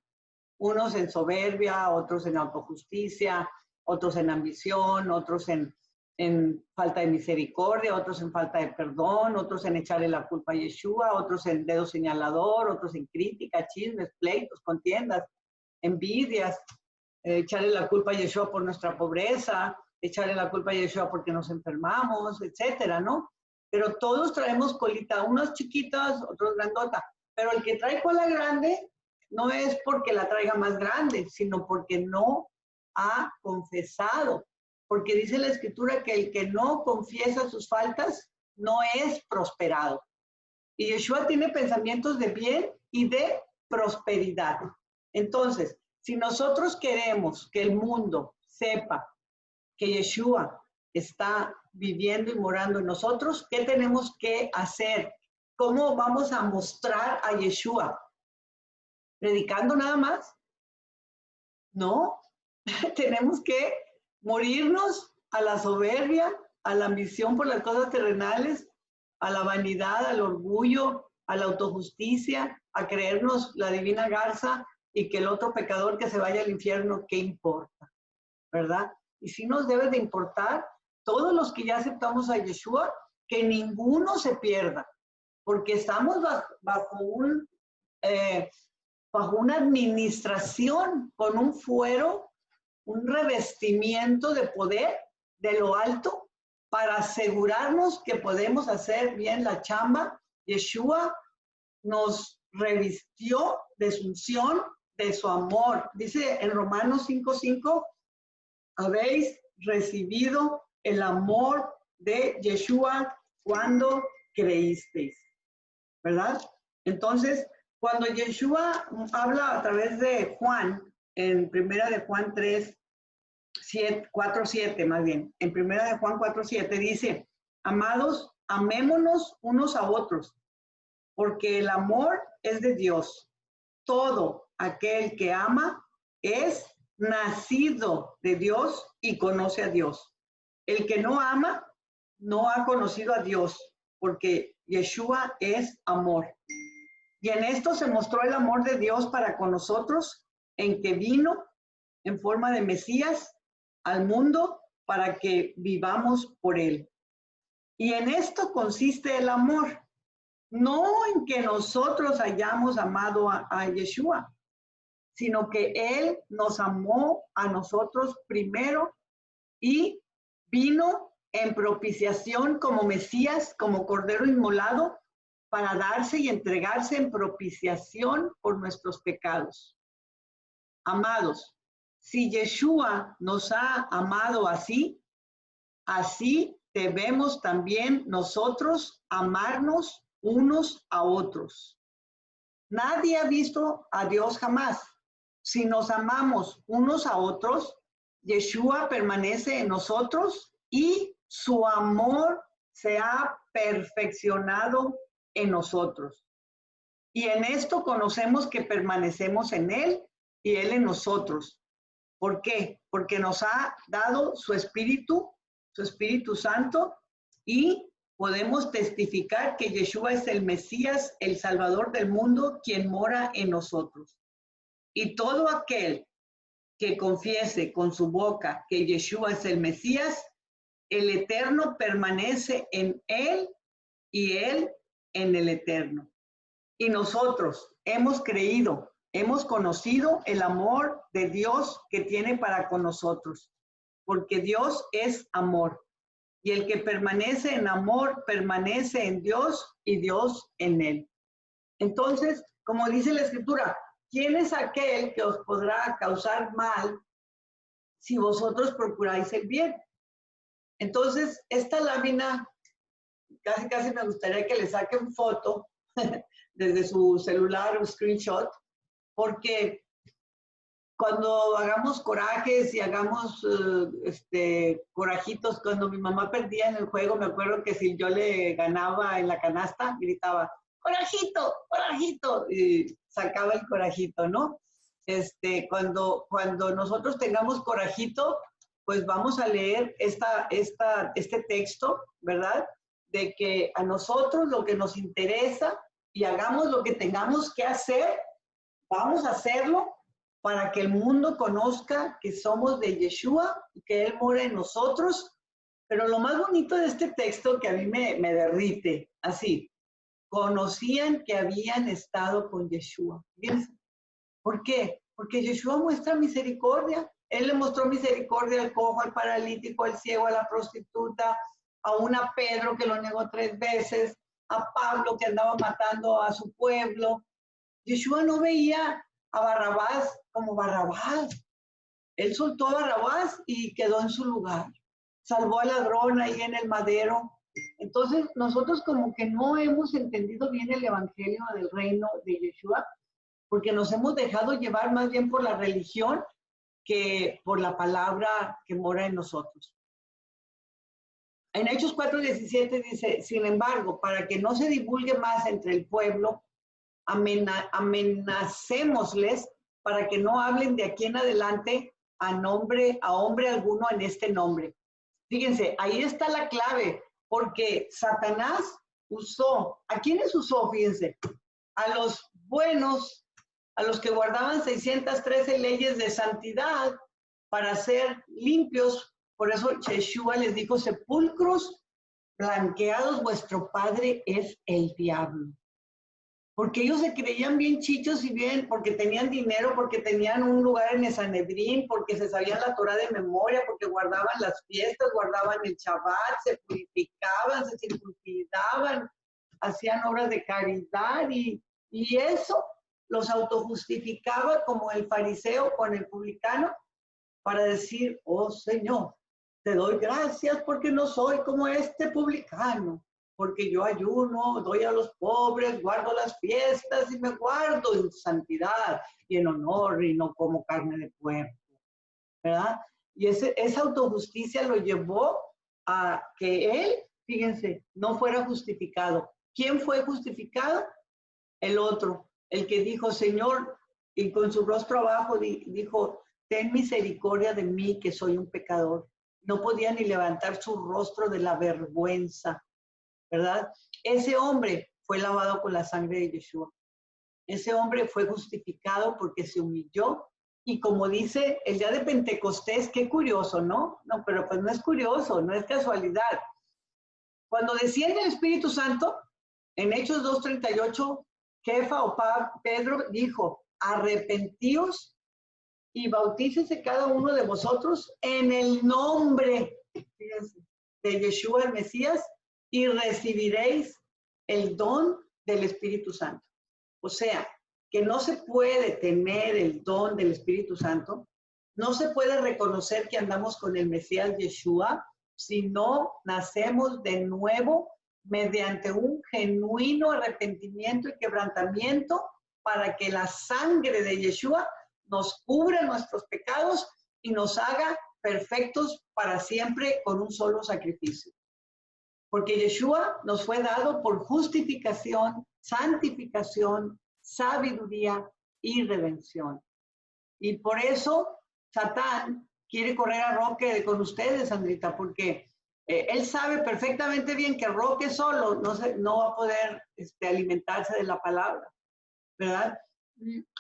Unos en soberbia, otros en autojusticia, otros en ambición, otros en falta de misericordia, otros en falta de perdón, otros en echarle la culpa a Yeshua, otros en dedo señalador, otros en crítica, chismes, pleitos, contiendas, envidias, echarle la culpa a Yeshua por nuestra pobreza, echarle la culpa a Yeshua porque nos enfermamos, etcétera, ¿no? Pero todos traemos colita, unos chiquitos, otros grandotas, pero el que trae cola grande no es porque la traiga más grande, sino porque no ha confesado. Porque dice la Escritura que el que no confiesa sus faltas no es prosperado. Y Yeshua tiene pensamientos de bien y de prosperidad. Entonces, si nosotros queremos que el mundo sepa que Yeshua está viviendo y morando en nosotros, ¿qué tenemos que hacer? ¿Cómo vamos a mostrar a Yeshua? ¿Predicando nada más? No, tenemos que morirnos a la soberbia, a la ambición por las cosas terrenales, a la vanidad, al orgullo, a la autojusticia, a creernos la divina garza y que el otro pecador que se vaya al infierno, ¿qué importa? ¿Verdad? Y sí nos debe de importar, todos los que ya aceptamos a Yeshua, que ninguno se pierda, porque estamos bajo una administración con un fuero, un revestimiento de poder de lo alto para asegurarnos que podemos hacer bien la chamba. Yeshua nos revistió de su unción, de su amor. Dice en Romanos 5:5, habéis recibido el amor de Yeshua cuando creísteis, ¿verdad? Entonces, cuando Yeshua habla a través de Juan, en primera de Juan 3, 4:7 más bien. En 1 de Juan 4:7 dice, amados, amémonos unos a otros, porque el amor es de Dios. Todo aquel que ama es nacido de Dios y conoce a Dios. El que no ama no ha conocido a Dios, porque Yeshua es amor. Y en esto se mostró el amor de Dios para con nosotros, en que vino en forma de Mesías al mundo para que vivamos por él. Y en esto consiste el amor, no en que nosotros hayamos amado a Yeshua, sino que él nos amó a nosotros primero y vino en propiciación como Mesías, como Cordero inmolado, para darse y entregarse en propiciación por nuestros pecados. Amados, si Yeshua nos ha amado así, así debemos también nosotros amarnos unos a otros. Nadie ha visto a Dios jamás. Si nos amamos unos a otros, Yeshua permanece en nosotros y su amor se ha perfeccionado en nosotros. Y en esto conocemos que permanecemos en Él y Él en nosotros. ¿Por qué? Porque nos ha dado su Espíritu Santo, y podemos testificar que Yeshua es el Mesías, el Salvador del mundo, quien mora en nosotros. Y todo aquel que confiese con su boca que Yeshua es el Mesías, el Eterno permanece en él y él en el Eterno. Y nosotros hemos creído, hemos conocido el amor de Dios que tiene para con nosotros, porque Dios es amor. Y el que permanece en amor, permanece en Dios y Dios en él. Entonces, como dice la Escritura, ¿quién es aquel que os podrá causar mal si vosotros procuráis el bien? Entonces, esta lámina, casi me gustaría que le saquen foto desde su celular, un screenshot, porque cuando hagamos corajes y hagamos corajitos, cuando mi mamá perdía en el juego, me acuerdo que si yo le ganaba en la canasta, gritaba, ¡corajito, corajito! Y sacaba el corajito, ¿no? Cuando nosotros tengamos corajito, pues vamos a leer este texto, ¿verdad? De que a nosotros lo que nos interesa y hagamos lo que tengamos que hacer, vamos a hacerlo para que el mundo conozca que somos de Yeshua y que Él mora en nosotros. Pero lo más bonito de este texto que a mí me derrite, así, conocían que habían estado con Yeshua. Fíjense. ¿Por qué? Porque Yeshua muestra misericordia. Él le mostró misericordia al cojo, al paralítico, al ciego, a la prostituta, a una Pedro que lo negó 3 veces, a Pablo que andaba matando a su pueblo. Yeshua no veía a Barrabás como Barrabás. Él soltó a Barrabás y quedó en su lugar. Salvó al ladrón ahí en el madero. Entonces, nosotros como que no hemos entendido bien el evangelio del reino de Yeshua, porque nos hemos dejado llevar más bien por la religión que por la palabra que mora en nosotros. En Hechos 4:17 dice, sin embargo, para que no se divulgue más entre el pueblo, amenacémosles para que no hablen de aquí en adelante a hombre alguno en este nombre. Fíjense, ahí está la clave, porque Satanás usó, ¿a quiénes usó? Fíjense, a los buenos, a los que guardaban 613 leyes de santidad para ser limpios. Por eso Yeshua les dijo, sepulcros blanqueados, vuestro padre es el diablo. Porque ellos se creían bien chichos y bien, porque tenían dinero, porque tenían un lugar en el Sanedrín, porque se sabían la Torah de memoria, porque guardaban las fiestas, guardaban el Shabbat, se purificaban, se circuncidaban, hacían obras de caridad y eso los autojustificaba como el fariseo con el publicano para decir, oh Señor, te doy gracias porque no soy como este publicano, porque yo ayuno, doy a los pobres, guardo las fiestas y me guardo en santidad y en honor y no como carne de puerco, ¿verdad? Y esa autojusticia lo llevó a que él, fíjense, no fuera justificado. ¿Quién fue justificado? El otro, el que dijo, Señor, y con su rostro abajo dijo, ten misericordia de mí, que soy un pecador. No podía ni levantar su rostro de la vergüenza, ¿verdad? Ese hombre fue lavado con la sangre de Yeshua. Ese hombre fue justificado porque se humilló. Y como dice el día de Pentecostés, qué curioso, ¿no? No, pero pues no es curioso, no es casualidad. Cuando desciende el Espíritu Santo, en Hechos 2:38, Kefa o Pedro dijo, arrepentíos y bautícese cada uno de vosotros en el nombre, fíjense, de Yeshua el Mesías y recibiréis el don del Espíritu Santo. O sea, que no se puede tener el don del Espíritu Santo, no se puede reconocer que andamos con el Mesías Yeshua si no nacemos de nuevo mediante un genuino arrepentimiento y quebrantamiento para que la sangre de Yeshua nos cubra nuestros pecados y nos haga perfectos para siempre con un solo sacrificio. Porque Yeshua nos fue dado por justificación, santificación, sabiduría y redención. Y por eso Satán quiere correr a Roque con ustedes, Sandrita, porque él sabe perfectamente bien que Roque solo no va a poder alimentarse de la palabra, ¿verdad?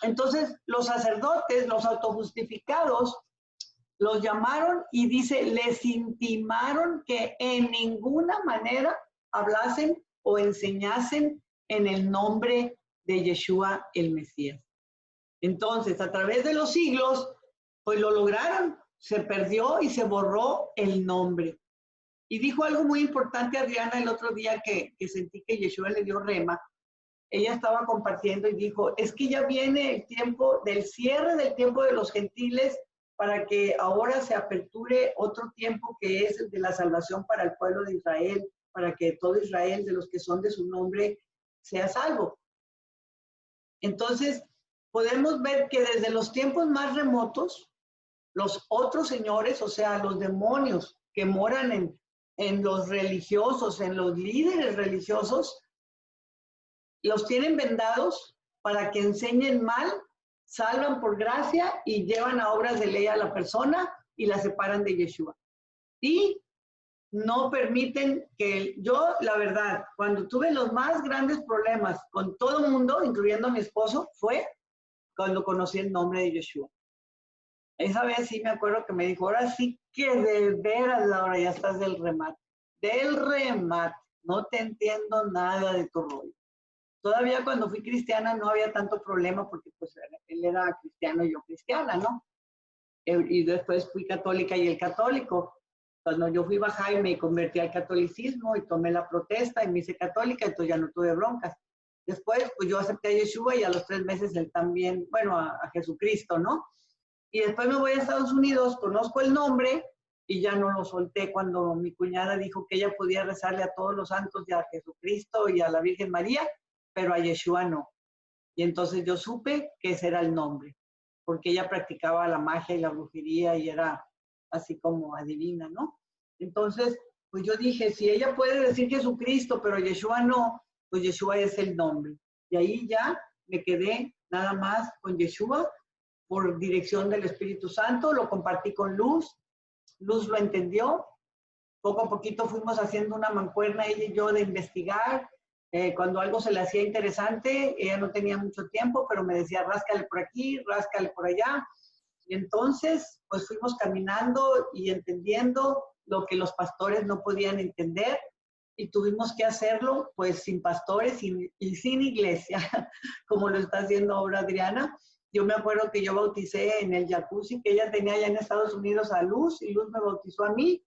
Entonces, los sacerdotes, los autojustificados, los llamaron y dice, les intimaron que en ninguna manera hablasen o enseñasen en el nombre de Yeshua el Mesías. Entonces, a través de los siglos, pues lo lograron, se perdió y se borró el nombre. Y dijo algo muy importante Adriana el otro día que sentí que Yeshua le dio rema. Ella estaba compartiendo y dijo, es que ya viene el tiempo del cierre del tiempo de los gentiles para que ahora se aperture otro tiempo que es el de la salvación para el pueblo de Israel, para que todo Israel, de los que son de su nombre, sea salvo. Entonces, podemos ver que desde los tiempos más remotos, los otros señores, o sea, los demonios que moran en los religiosos, en los líderes religiosos, los tienen vendados para que enseñen mal, salvan por gracia y llevan a obras de ley a la persona y la separan de Yeshua. Y no permiten que yo, la verdad, cuando tuve los más grandes problemas con todo el mundo, incluyendo a mi esposo, fue cuando conocí el nombre de Yeshua. Esa vez sí me acuerdo que me dijo, ahora sí que de veras, Laura, ya estás del remate. Del remate. No te entiendo nada de tu rollo. Todavía cuando fui cristiana no había tanto problema porque pues él era cristiano y yo cristiana, ¿no? Y después fui católica y él católico. Cuando yo fui bajá y me convertí al catolicismo y tomé la protesta y me hice católica, entonces ya no tuve broncas. Después, pues yo acepté a Yeshua y a los 3 meses él también, bueno, a Jesucristo, ¿no? Y después me voy a Estados Unidos, conozco el nombre y ya no lo solté cuando mi cuñada dijo que ella podía rezarle a todos los santos y a Jesucristo y a la Virgen María, pero a Yeshua no. Y entonces yo supe que ese era el nombre, porque ella practicaba la magia y la brujería y era así como adivina, ¿no? Entonces, pues yo dije, si ella puede decir Jesucristo, pero Yeshua no, pues Yeshua es el nombre. Y ahí ya me quedé nada más con Yeshua por dirección del Espíritu Santo, lo compartí con Luz, Luz lo entendió, poco a poquito fuimos haciendo una mancuerna ella y yo de investigar, cuando algo se le hacía interesante, ella no tenía mucho tiempo, pero me decía, ráscale por aquí, ráscale por allá, y entonces, pues fuimos caminando y entendiendo lo que los pastores no podían entender, y tuvimos que hacerlo, pues, sin pastores y sin iglesia, como lo está haciendo ahora Adriana. Yo me acuerdo que yo bauticé en el jacuzzi que ella tenía allá en Estados Unidos a Luz, y Luz me bautizó a mí,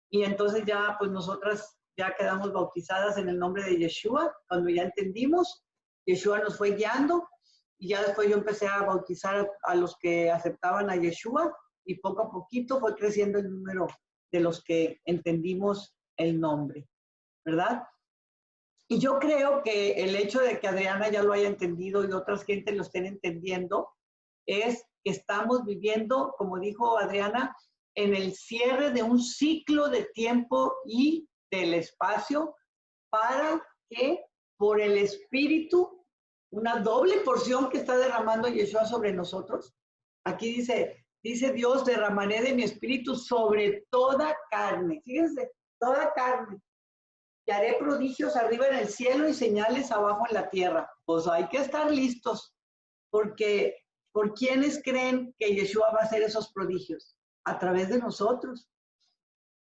y entonces ya, pues, nosotras ya quedamos bautizadas en el nombre de Yeshua, cuando ya entendimos, Yeshua nos fue guiando, y ya después yo empecé a bautizar a los que aceptaban a Yeshua, y poco a poquito fue creciendo el número de los que entendimos el nombre, ¿verdad? Y yo creo que el hecho de que Adriana ya lo haya entendido y otras gente lo estén entendiendo, es que estamos viviendo, como dijo Adriana, en el cierre de un ciclo de tiempo y del espacio para que por el Espíritu, una doble porción que está derramando Yeshua sobre nosotros. Aquí dice Dios, derramaré de mi Espíritu sobre toda carne. Fíjense, toda carne. Y haré prodigios arriba en el cielo y señales abajo en la tierra. Pues hay que estar listos, porque ¿por quiénes creen que Yeshua va a hacer esos prodigios? A través de nosotros.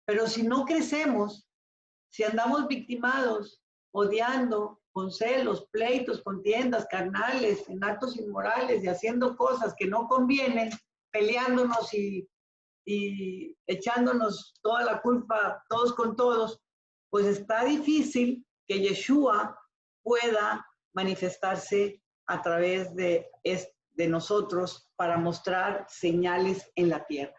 Pero si no crecemos, si andamos victimados, odiando, con celos, pleitos, contiendas, carnales, en actos inmorales y haciendo cosas que no convienen, peleándonos y echándonos toda la culpa todos con todos, pues está difícil que Yeshua pueda manifestarse a través de nosotros para mostrar señales en la tierra.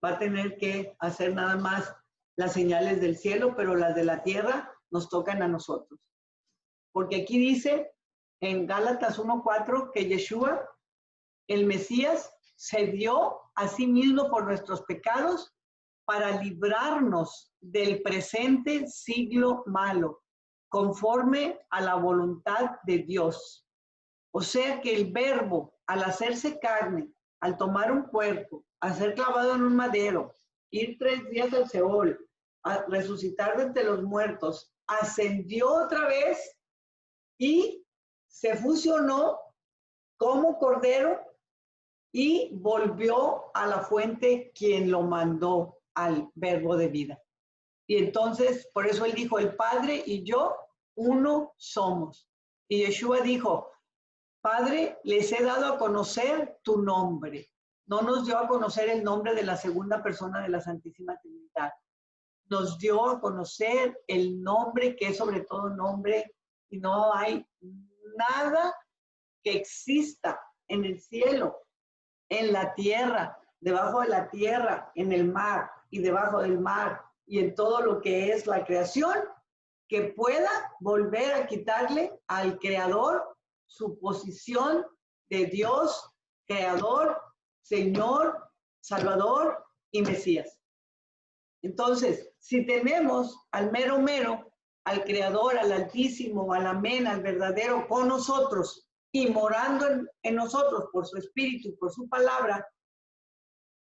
Va a tener que hacer nada más las señales del cielo, pero las de la tierra nos tocan a nosotros. Porque aquí dice en Gálatas 1:4 que Yeshua, el Mesías, se dio a sí mismo por nuestros pecados para librarnos del presente siglo malo, conforme a la voluntad de Dios. O sea que el Verbo, al hacerse carne, al tomar un cuerpo, a ser clavado en un madero, ir 3 días al Seol, a resucitar de entre los muertos, ascendió otra vez y se fusionó como cordero y volvió a la fuente quien lo mandó al Verbo de vida. Y entonces, por eso él dijo, el Padre y yo, uno somos. Y Yeshua dijo, Padre, les he dado a conocer tu nombre. No nos dio a conocer el nombre de la segunda persona de la Santísima Trinidad. Nos dio a conocer el nombre que es sobre todo nombre, y no hay nada que exista en el cielo, en la tierra, debajo de la tierra, en el mar y debajo del mar y en todo lo que es la creación, que pueda volver a quitarle al Creador su posición de Dios, Creador, Señor, Salvador y Mesías. Entonces, si tenemos al mero mero, al Creador, al Altísimo, al Amén, al verdadero con nosotros y morando en nosotros por su Espíritu, por su palabra,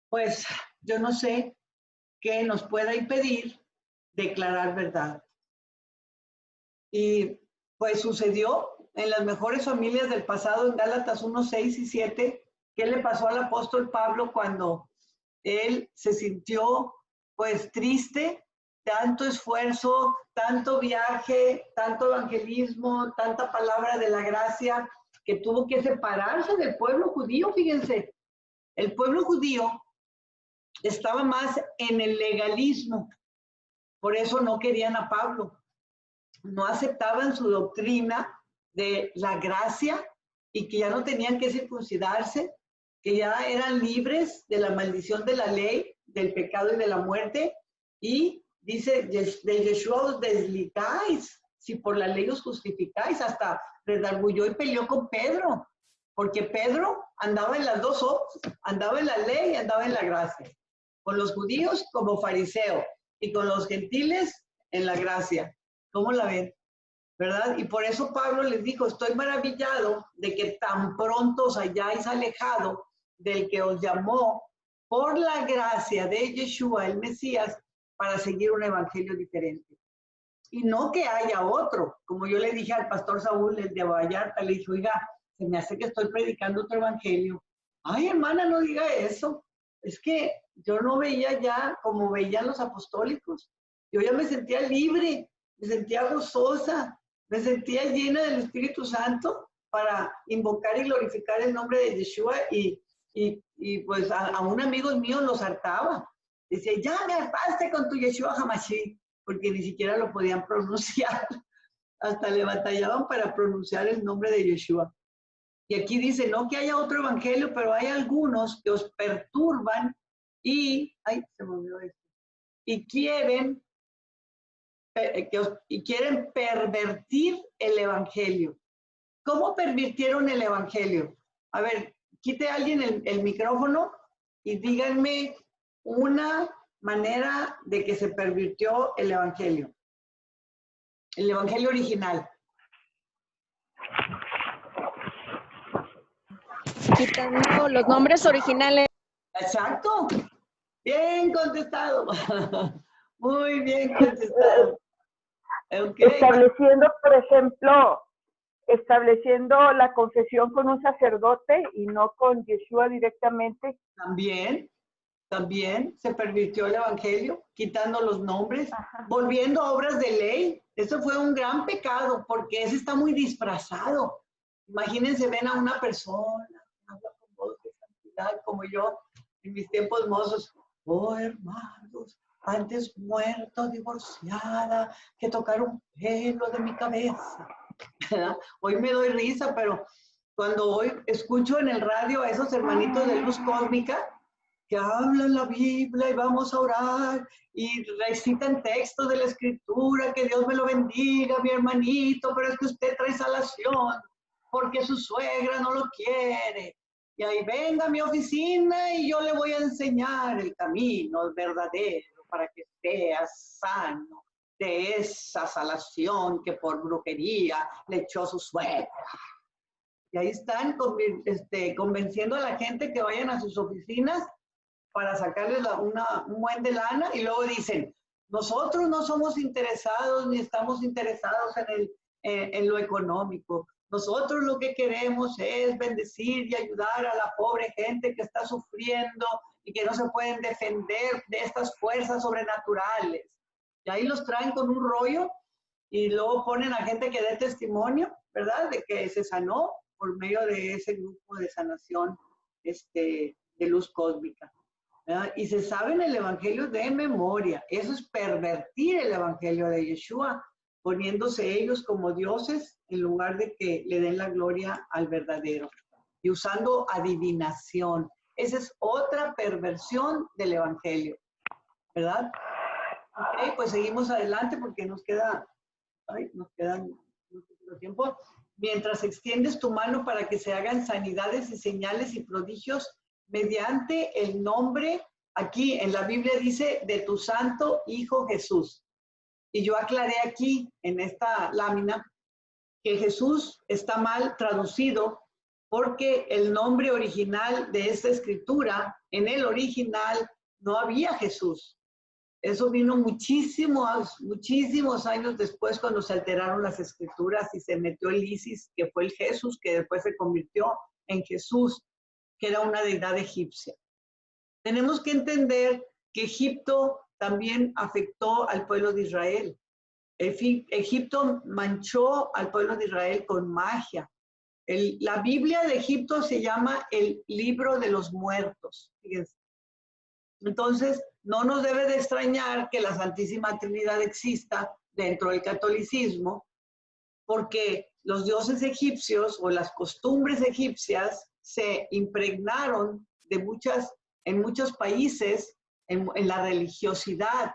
pues yo no sé qué nos pueda impedir declarar verdad. Y pues sucedió en las mejores familias del pasado, en Gálatas 1, 6 y 7, ¿qué le pasó al apóstol Pablo cuando él se sintió pues triste? Tanto esfuerzo, tanto viaje, tanto evangelismo, tanta palabra de la gracia, que tuvo que separarse del pueblo judío. Fíjense, el pueblo judío estaba más en el legalismo, por eso no querían a Pablo, no aceptaban su doctrina de la gracia y que ya no tenían que circuncidarse, que ya eran libres de la maldición de la ley, del pecado y de la muerte. Y dice, de Yeshua os desligáis, si por la ley os justificáis. Hasta redarguyó y peleó con Pedro, porque Pedro andaba en las dos obras, andaba en la ley y andaba en la gracia. Con los judíos como fariseo y con los gentiles en la gracia. ¿Cómo la ven? ¿Verdad? Y por eso Pablo les dijo, estoy maravillado de que tan pronto os hayáis alejado del que os llamó por la gracia de Yeshua, el Mesías, para seguir un evangelio diferente. Y no que haya otro. Como yo le dije al pastor Saúl, el de Vallarta, le dije, oiga, se me hace que estoy predicando otro evangelio. Ay, hermana, no diga eso. Es que yo no veía ya como veían los apostólicos. Yo ya me sentía libre, me sentía gozosa, me sentía llena del Espíritu Santo para invocar y glorificar el nombre de Yeshua, y pues a un amigo mío los hartaba. Decía, ya me hartaste con tu Yeshua Hamashí, porque ni siquiera lo podían pronunciar. Hasta le batallaban para pronunciar el nombre de Yeshua. Y aquí dice, no que haya otro evangelio, pero hay algunos que os perturban y, ay, se me olvidó esto, y quieren pervertir el evangelio. ¿Cómo pervirtieron el evangelio? A ver, quite a alguien el micrófono y díganme una manera de que se pervirtió el evangelio original. Quitando los nombres originales. Exacto. Bien contestado. Muy bien contestado. Okay. Estableciendo, por ejemplo, estableciendo la confesión con un sacerdote y no con Yeshua directamente. También se pervirtió el evangelio, quitando los nombres, volviendo a obras de ley. Eso fue un gran pecado, porque ese está muy disfrazado. Imagínense, ven a una persona, habla con voz de santidad, como yo en mis tiempos mozos. Oh, hermanos, antes muerto, divorciada, que tocar un pelo de mi cabeza. Hoy me doy risa, pero cuando hoy escucho en el radio a esos hermanitos de luz cósmica que hablan la Biblia y vamos a orar y recitan textos de la escritura, que Dios me lo bendiga, mi hermanito, pero es que usted trae salación porque su suegra no lo quiere. Y ahí venga a mi oficina y yo le voy a enseñar el camino verdadero para que sea sano de esa salación que por brujería le echó su suegra. Y ahí están convenciendo a la gente que vayan a sus oficinas para sacarles un buen de lana, y luego dicen, nosotros no somos interesados ni estamos interesados en lo económico. Nosotros lo que queremos es bendecir y ayudar a la pobre gente que está sufriendo y que no se pueden defender de estas fuerzas sobrenaturales. Y ahí los traen con un rollo y luego ponen a gente que dé testimonio, ¿verdad? De que se sanó por medio de ese grupo de sanación de luz cósmica. ¿Verdad? Y se saben el evangelio de memoria. Eso es pervertir el evangelio de Yeshua, poniéndose ellos como dioses en lugar de que le den la gloria al verdadero. Y usando adivinación. Esa es otra perversión del evangelio. ¿Verdad? Ok, pues seguimos adelante porque nos quedan mucho tiempo. Mientras extiendes tu mano para que se hagan sanidades y señales y prodigios mediante el nombre, aquí en la Biblia dice, de tu santo Hijo Jesús. Y yo aclaré aquí, en esta lámina, que Jesús está mal traducido porque el nombre original de esta escritura, en el original, no había Jesús. Eso vino muchísimos años después, cuando se alteraron las escrituras y se metió el Isis, que fue el Jesús, que después se convirtió en Jesús, que era una deidad egipcia. Tenemos que entender que Egipto también afectó al pueblo de Israel. Egipto manchó al pueblo de Israel con magia. La Biblia de Egipto se llama el libro de los muertos. Fíjense. Entonces, no nos debe de extrañar que la Santísima Trinidad exista dentro del catolicismo, porque los dioses egipcios o las costumbres egipcias se impregnaron en muchos países en la religiosidad.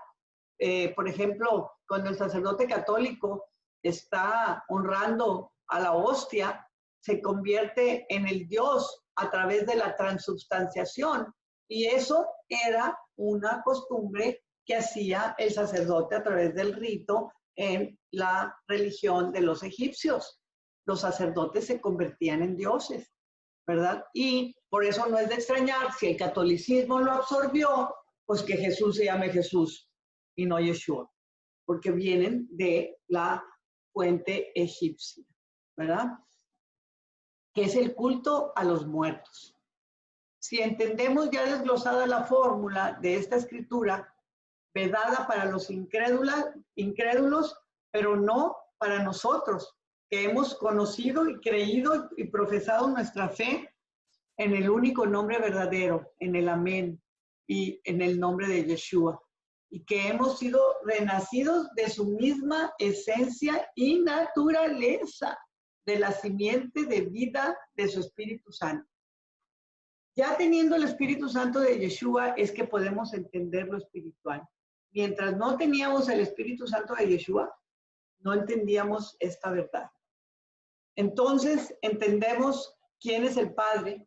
Por ejemplo, cuando el sacerdote católico está honrando a la hostia, se convierte en el Dios a través de la transubstanciación. Y eso era una costumbre que hacía el sacerdote a través del rito en la religión de los egipcios. Los sacerdotes se convertían en dioses, ¿verdad? Y por eso no es de extrañar, si el catolicismo lo absorbió, pues que Jesús se llame Jesús y no Yeshua, porque vienen de la fuente egipcia, ¿verdad? Que es el culto a los muertos. Si entendemos ya desglosada la fórmula de esta escritura, vedada para los incrédulos, pero no para nosotros, que hemos conocido y creído y profesado nuestra fe en el único nombre verdadero, en el Amén y en el nombre de Yeshua, y que hemos sido renacidos de su misma esencia y naturaleza, de la simiente de vida de su Espíritu Santo. Ya teniendo el Espíritu Santo de Yeshua es que podemos entender lo espiritual. Mientras no teníamos el Espíritu Santo de Yeshua, no entendíamos esta verdad. Entonces entendemos quién es el Padre,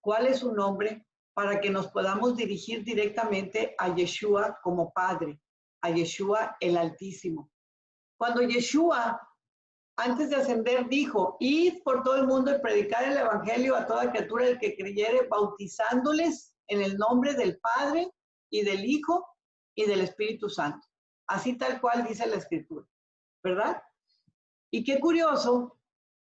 cuál es su nombre, para que nos podamos dirigir directamente a Yeshua como Padre, a Yeshua el Altísimo. Cuando Yeshua, antes de ascender, dijo, id por todo el mundo y predicar el evangelio a toda criatura del que creyere, bautizándoles en el nombre del Padre y del Hijo y del Espíritu Santo. Así tal cual dice la Escritura, ¿verdad? Y qué curioso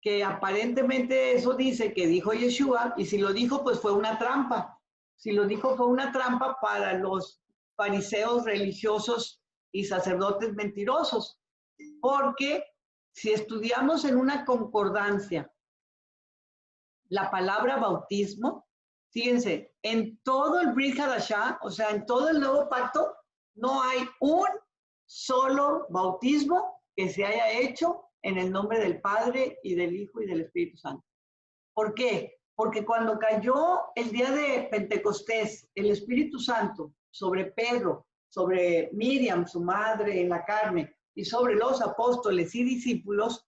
que aparentemente eso dice que dijo Yeshua, y si lo dijo, pues fue una trampa. Si lo dijo, fue una trampa para los fariseos religiosos y sacerdotes mentirosos. Porque si estudiamos en una concordancia la palabra bautismo, fíjense, en todo el Brit Hadashah, o sea, en todo el Nuevo Pacto, no hay un solo bautismo que se haya hecho en el nombre del Padre y del Hijo y del Espíritu Santo. ¿Por qué? Porque cuando cayó el día de Pentecostés, el Espíritu Santo sobre Pedro, sobre Miriam, su madre en la carne, y sobre los apóstoles y discípulos,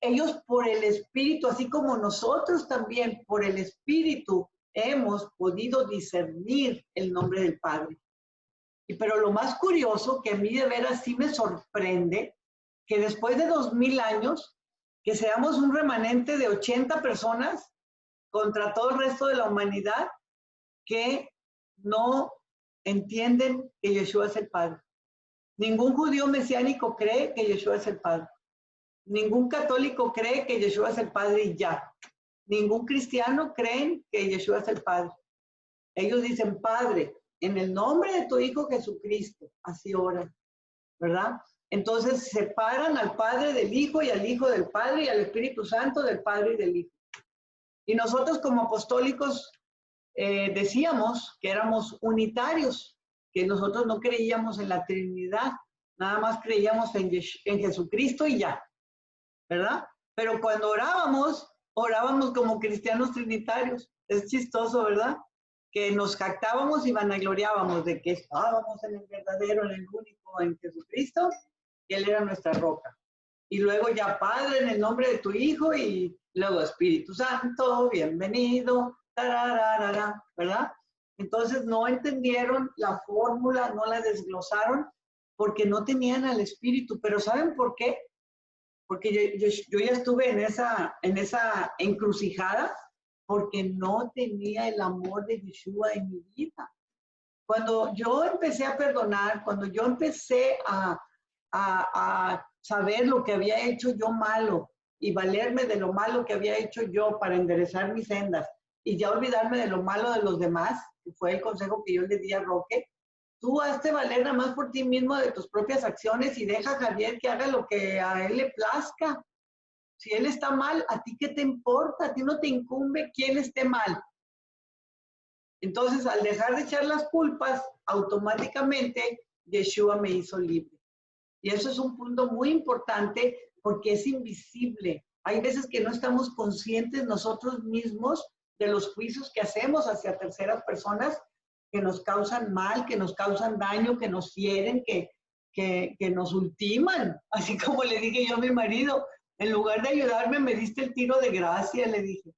ellos por el Espíritu, así como nosotros también por el Espíritu, hemos podido discernir el nombre del Padre. Pero lo más curioso, que a mí de veras sí me sorprende, que después de 2000 años, que seamos un remanente de 80 personas contra todo el resto de la humanidad, que no entienden que Yeshua es el Padre. Ningún judío mesiánico cree que Yeshua es el Padre. Ningún católico cree que Yeshua es el Padre y ya. Ningún cristiano cree que Yeshua es el Padre. Ellos dicen, Padre, en el nombre de tu Hijo Jesucristo, así oran, ¿verdad? Entonces separan al Padre del Hijo y al Hijo del Padre y al Espíritu Santo del Padre y del Hijo. Y nosotros como apostólicos decíamos que éramos unitarios, que nosotros no creíamos en la Trinidad, nada más creíamos en Jesucristo y ya, ¿verdad? Pero cuando orábamos como cristianos trinitarios. Es chistoso, ¿verdad? Que nos jactábamos y vanagloriábamos de que estábamos en el verdadero, en el único, en Jesucristo, que Él era nuestra roca. Y luego ya, Padre, en el nombre de tu Hijo, y luego Espíritu Santo, bienvenido, tararara, ¿verdad? Entonces no entendieron la fórmula, no la desglosaron, porque no tenían al Espíritu. Pero ¿saben por qué? Porque yo ya estuve en esa encrucijada, porque no tenía el amor de Yeshua en mi vida. Cuando yo empecé a perdonar, cuando yo empecé a saber lo que había hecho yo malo y valerme de lo malo que había hecho yo para enderezar mis sendas y ya olvidarme de lo malo de los demás, que fue el consejo que yo le di a Roque, tú hazte valer nada más por ti mismo de tus propias acciones y deja a Javier que haga lo que a él le plazca. Si él está mal, ¿a ti qué te importa? A ti no te incumbe quién esté mal. Entonces, al dejar de echar las culpas, automáticamente Yeshua me hizo libre. Y eso es un punto muy importante porque es invisible. Hay veces que no estamos conscientes nosotros mismos de los juicios que hacemos hacia terceras personas que nos causan mal, que nos causan daño, que nos hieren, que nos ultiman. Así como le dije yo a mi marido, en lugar de ayudarme, me diste el tiro de gracia, le dije.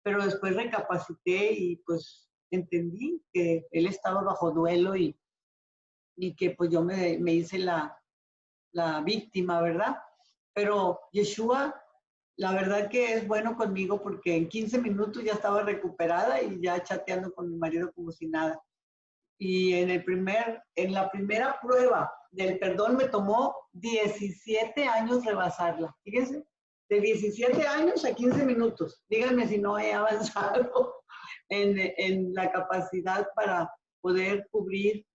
Pero después recapacité y pues entendí que él estaba bajo duelo y que pues yo me hice la víctima, ¿verdad? Pero Yeshua, la verdad que es bueno conmigo porque en 15 minutos ya estaba recuperada y ya chateando con mi marido como si nada. Y en la primera prueba del perdón me tomó 17 años rebasarla. Fíjense, de 17 años a 15 minutos. Díganme si no he avanzado en la capacidad para poder cubrir,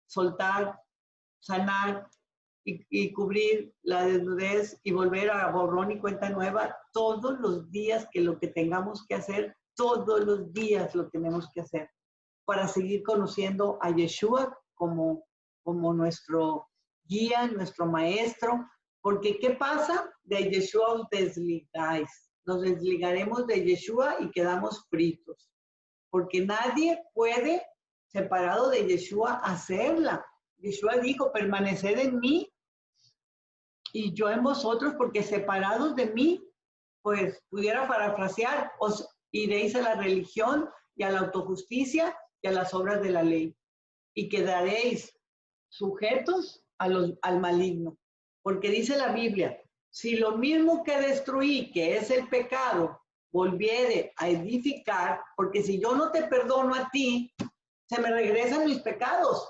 soltar, sanar y cubrir la desnudez y volver a borrón y cuenta nueva todos los días, que lo que tengamos que hacer, todos los días lo tenemos que hacer para seguir conociendo a Yeshua como nuestro guía, nuestro maestro. Porque ¿qué pasa? De Yeshua os desligáis. Nos desligaremos de Yeshua y quedamos fritos. Porque nadie puede, separado de Yeshua, hacerla. Yeshua dijo, permaneced en mí y yo en vosotros, porque separados de mí, pues pudiera parafrasear, os iréis a la religión y a la autojusticia y a las obras de la ley, y quedaréis sujetos al maligno. Porque dice la Biblia, si lo mismo que destruí, que es el pecado, volviere a edificar, porque si yo no te perdono a ti, se me regresan mis pecados.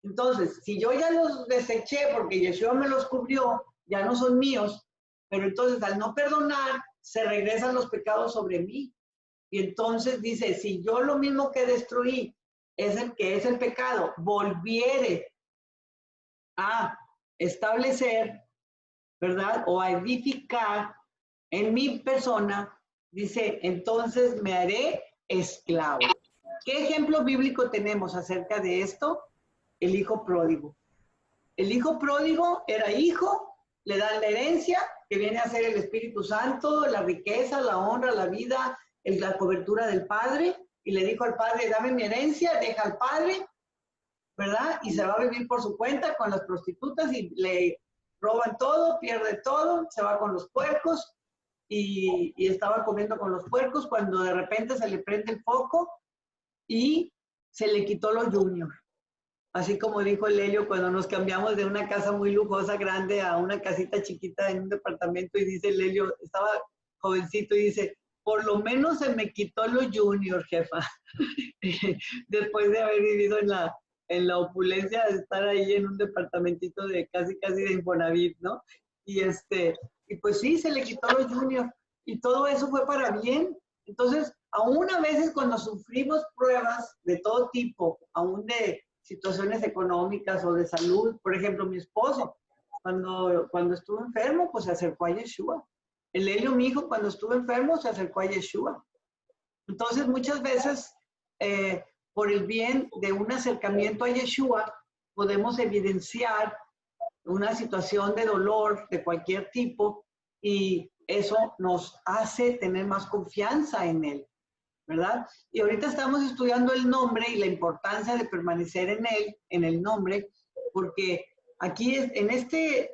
Entonces, si yo ya los deseché porque Yeshua me los cubrió, ya no son míos, pero entonces al no perdonar, se regresan los pecados sobre mí. Y entonces dice, si yo lo mismo que destruí, es el pecado, volviere a establecer, ¿verdad? O a edificar en mi persona, dice, entonces me haré esclavo. ¿Qué ejemplo bíblico tenemos acerca de esto? El hijo pródigo. El hijo pródigo era hijo, le dan la herencia, que viene a ser el Espíritu Santo, la riqueza, la honra, la vida, la cobertura del padre, y le dijo al padre, dame mi herencia, deja al padre, ¿verdad? Y se va a vivir por su cuenta con las prostitutas y le roban todo, pierde todo, se va con los puercos y estaba comiendo con los puercos cuando de repente se le prende el foco y se le quitó lo junior. Así como dijo el Helio cuando nos cambiamos de una casa muy lujosa, grande, a una casita chiquita en un departamento, y dice el Helio, estaba jovencito y dice, por lo menos se me quitó lo junior, jefa. Después de haber vivido en la opulencia de estar ahí en un departamentito de casi de Infonavit, ¿no? Y pues sí, se le quitó lo junior. Y todo eso fue para bien. Entonces, aún a veces cuando sufrimos pruebas de todo tipo, aún de situaciones económicas o de salud, por ejemplo, mi esposo, cuando estuvo enfermo, pues se acercó a Yeshua. El Helio, mi hijo, cuando estuvo enfermo, se acercó a Yeshua. Entonces, muchas veces, por el bien de un acercamiento a Yeshua, podemos evidenciar una situación de dolor de cualquier tipo y eso nos hace tener más confianza en Él, ¿verdad? Y ahorita estamos estudiando el nombre y la importancia de permanecer en Él, en el nombre, porque aquí en este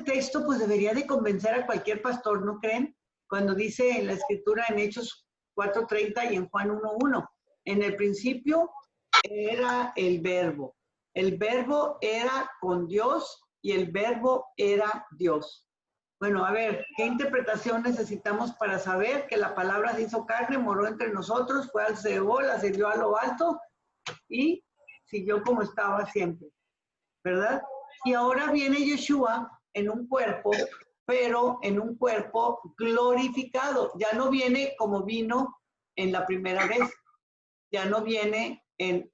texto pues debería de convencer a cualquier pastor, ¿no creen? Cuando dice en la Escritura en Hechos 4:30 y en Juan 1:1, en el principio era el verbo era con Dios y el verbo era Dios. Bueno, a ver, ¿qué interpretación necesitamos para saber que la palabra se hizo carne, moró entre nosotros, fue al Seol, ascendió a lo alto y siguió como estaba siempre, ¿verdad? Y ahora viene Yeshua en un cuerpo, pero en un cuerpo glorificado. Ya no viene como vino en la primera vez. Ya no viene en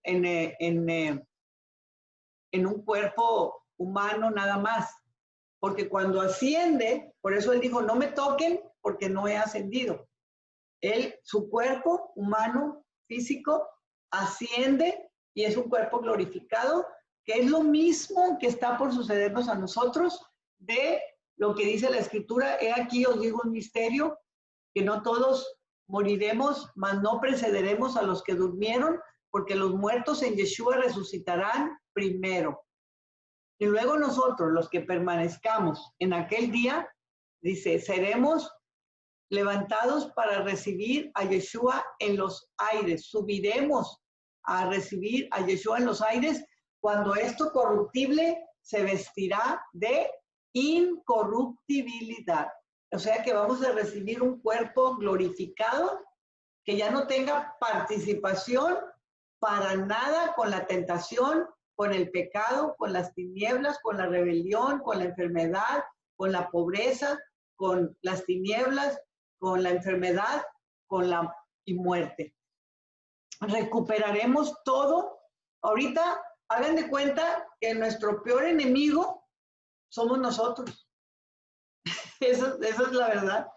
un cuerpo humano nada más. Porque cuando asciende, por eso él dijo, no me toquen porque no he ascendido. Su cuerpo humano, físico, asciende y es un cuerpo glorificado, que es lo mismo que está por sucedernos a nosotros de lo que dice la Escritura. He aquí os digo un misterio, que no todos moriremos, mas no precederemos a los que durmieron, porque los muertos en Yeshua resucitarán primero. Y luego nosotros, los que permanezcamos en aquel día, dice, seremos levantados para recibir a Yeshua en los aires. Subiremos a recibir a Yeshua en los aires cuando esto corruptible se vestirá de incorruptibilidad. O sea que vamos a recibir un cuerpo glorificado que ya no tenga participación para nada con la tentación, con el pecado, con las tinieblas, con la rebelión, con la enfermedad, con la pobreza, con las tinieblas, con la enfermedad, y muerte. Recuperaremos todo. Ahorita, hagan de cuenta que nuestro peor enemigo somos nosotros. Eso es la verdad.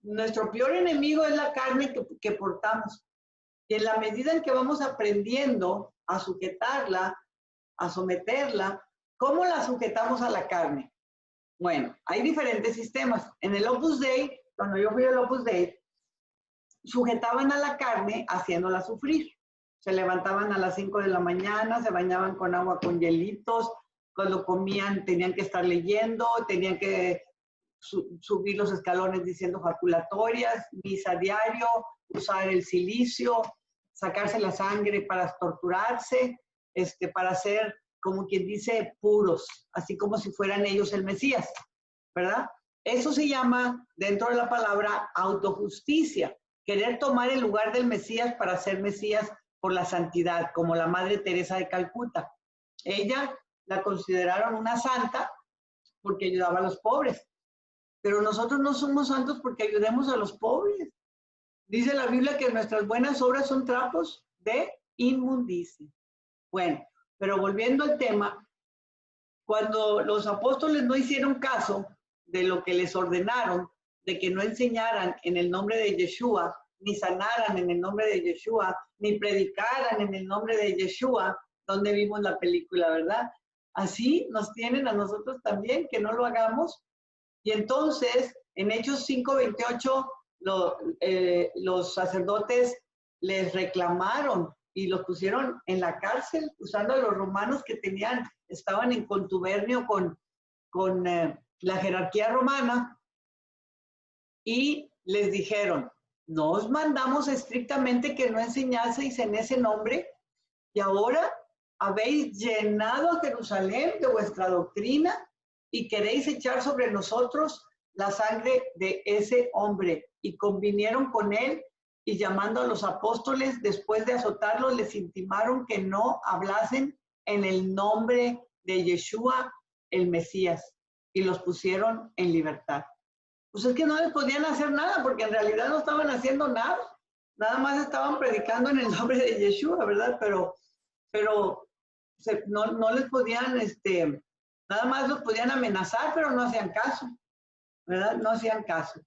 Nuestro peor enemigo es la carne que portamos. Y en la medida en que vamos aprendiendo a sujetarla, a someterla, ¿cómo la sujetamos a la carne? Bueno, hay diferentes sistemas. En el Opus Dei, cuando yo fui al Opus Dei, sujetaban a la carne haciéndola sufrir. Se levantaban a las 5 de la mañana, se bañaban con agua con hielitos, cuando comían tenían que estar leyendo, tenían que subir los escalones diciendo jaculatorias, misa diario, usar el cilicio, sacarse la sangre, para torturarse, para ser, como quien dice, puros, así como si fueran ellos el Mesías, ¿verdad? Eso se llama, dentro de la palabra, autojusticia, querer tomar el lugar del Mesías para ser Mesías por la santidad, como la Madre Teresa de Calcuta. Ella la consideraron una santa porque ayudaba a los pobres, pero nosotros no somos santos porque ayudemos a los pobres. Dice la Biblia que nuestras buenas obras son trapos de inmundicia. Bueno, pero volviendo al tema, cuando los apóstoles no hicieron caso de lo que les ordenaron, de que no enseñaran en el nombre de Yeshua, ni sanaran en el nombre de Yeshua, ni predicaran en el nombre de Yeshua, donde vimos la película, ¿verdad? Así nos tienen a nosotros también, que no lo hagamos. Y entonces, en Hechos 5:28, los sacerdotes les reclamaron y los pusieron en la cárcel, usando a los romanos que estaban en contubernio con la jerarquía romana, y les dijeron, no os mandamos estrictamente que no enseñaseis en ese nombre, y ahora habéis llenado a Jerusalén de vuestra doctrina y queréis echar sobre nosotros la sangre de ese hombre. Y convinieron con él, y llamando a los apóstoles, después de azotarlos, les intimaron que no hablasen en el nombre de Yeshua, el Mesías, y los pusieron en libertad. Pues es que no les podían hacer nada, porque en realidad no estaban haciendo nada, nada más estaban predicando en el nombre de Yeshua, ¿verdad? Pero no les podían, nada más los podían amenazar, pero no hacían caso, ¿verdad? No hacían caso.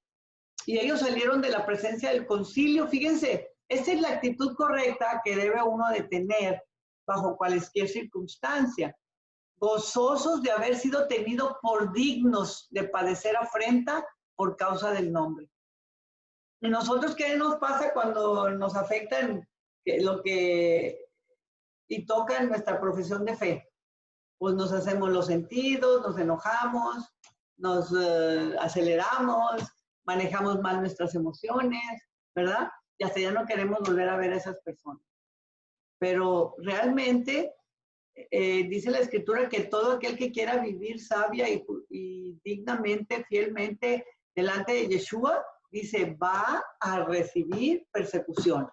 Y ellos salieron de la presencia del concilio. Fíjense, esta es la actitud correcta que debe uno de tener bajo cualquier circunstancia. Gozosos de haber sido tenidos por dignos de padecer afrenta por causa del nombre. ¿Y nosotros qué nos pasa cuando nos afectan y toca en nuestra profesión de fe? Pues nos hacemos los sentidos, nos enojamos, nos aceleramos, manejamos mal nuestras emociones, ¿verdad? Y hasta ya no queremos volver a ver a esas personas. Pero realmente dice la Escritura que todo aquel que quiera vivir sabia y dignamente, fielmente delante de Yeshua, dice, va a recibir persecución.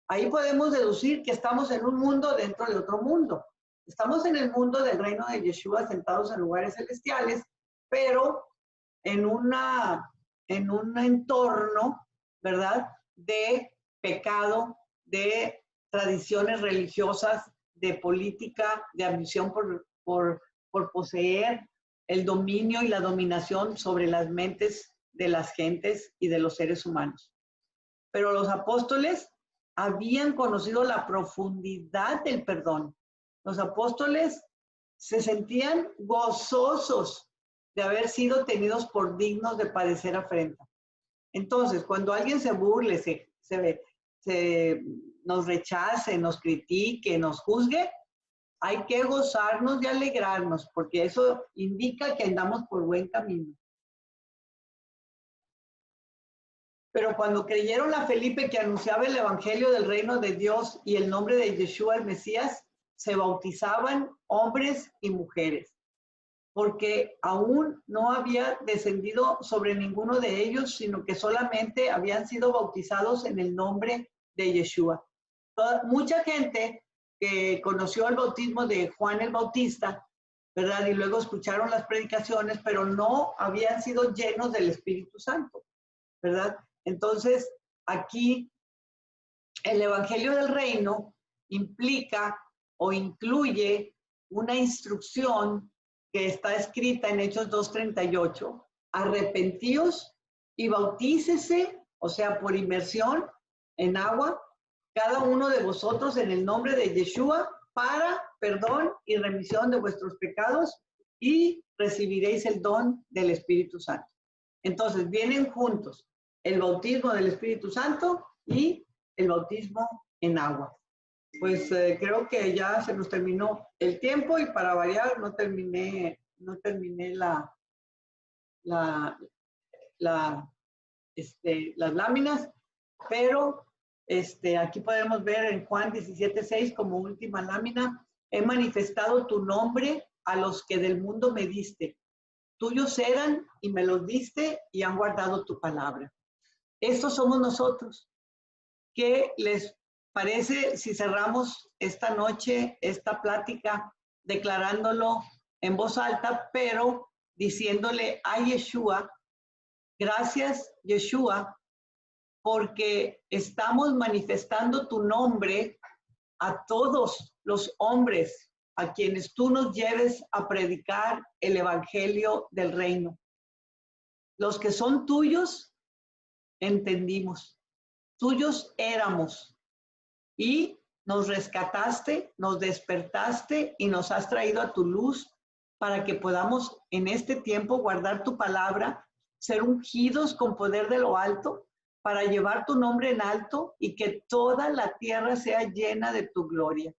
Ahí podemos deducir que estamos en un mundo dentro de otro mundo. Estamos en el mundo del reino de Yeshua, sentados en lugares celestiales, pero en un entorno, ¿verdad?, de pecado, de tradiciones religiosas, de política, de ambición por poseer el dominio y la dominación sobre las mentes de las gentes y de los seres humanos. Pero los apóstoles habían conocido la profundidad del perdón. Los apóstoles se sentían gozosos de haber sido tenidos por dignos de padecer afrenta. Entonces, cuando alguien se burle, nos rechace, nos critique, nos juzgue, hay que gozarnos y alegrarnos, porque eso indica que andamos por buen camino. Pero cuando creyeron a Felipe que anunciaba el evangelio del reino de Dios y el nombre de Yeshua el Mesías, se bautizaban hombres y mujeres, porque aún no había descendido sobre ninguno de ellos, sino que solamente habían sido bautizados en el nombre de Yeshua. Mucha gente que conoció el bautismo de Juan el Bautista, ¿verdad? Y luego escucharon las predicaciones, pero no habían sido llenos del Espíritu Santo, ¿verdad? Entonces, aquí el Evangelio del Reino implica o incluye una instrucción que está escrita en Hechos 2:38, arrepentíos y bautícese, o sea, por inmersión en agua, cada uno de vosotros en el nombre de Yeshua para perdón y remisión de vuestros pecados y recibiréis el don del Espíritu Santo. Entonces, vienen juntos el bautismo del Espíritu Santo y el bautismo en agua. Pues creo que ya se nos terminó el tiempo y para variar no terminé las láminas, pero Aquí podemos ver en Juan 17:6 como última lámina, he manifestado tu nombre a los que del mundo me diste. Tuyos eran y me los diste y han guardado tu palabra. Estos somos nosotros. ¿Qué les parece si cerramos esta noche, esta plática, declarándolo en voz alta, pero diciéndole a Yeshua, gracias Yeshua, porque estamos manifestando tu nombre a todos los hombres a quienes tú nos lleves a predicar el evangelio del reino. Los que son tuyos, entendimos. Tuyos éramos y nos rescataste, nos despertaste y nos has traído a tu luz para que podamos en este tiempo guardar tu palabra, ser ungidos con poder de lo alto, para llevar tu nombre en alto y que toda la tierra sea llena de tu gloria.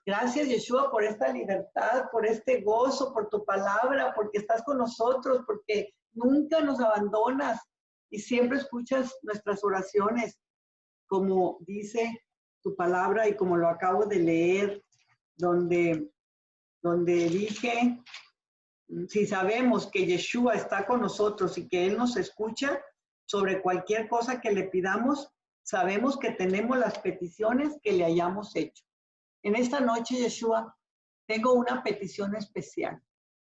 Gracias, Yeshua, por esta libertad, por este gozo, por tu palabra, porque estás con nosotros, porque nunca nos abandonas y siempre escuchas nuestras oraciones, como dice tu palabra y como lo acabo de leer, donde dije, si sabemos que Yeshua está con nosotros y que Él nos escucha, sobre cualquier cosa que le pidamos, sabemos que tenemos las peticiones que le hayamos hecho. En esta noche, Yeshua, tengo una petición especial.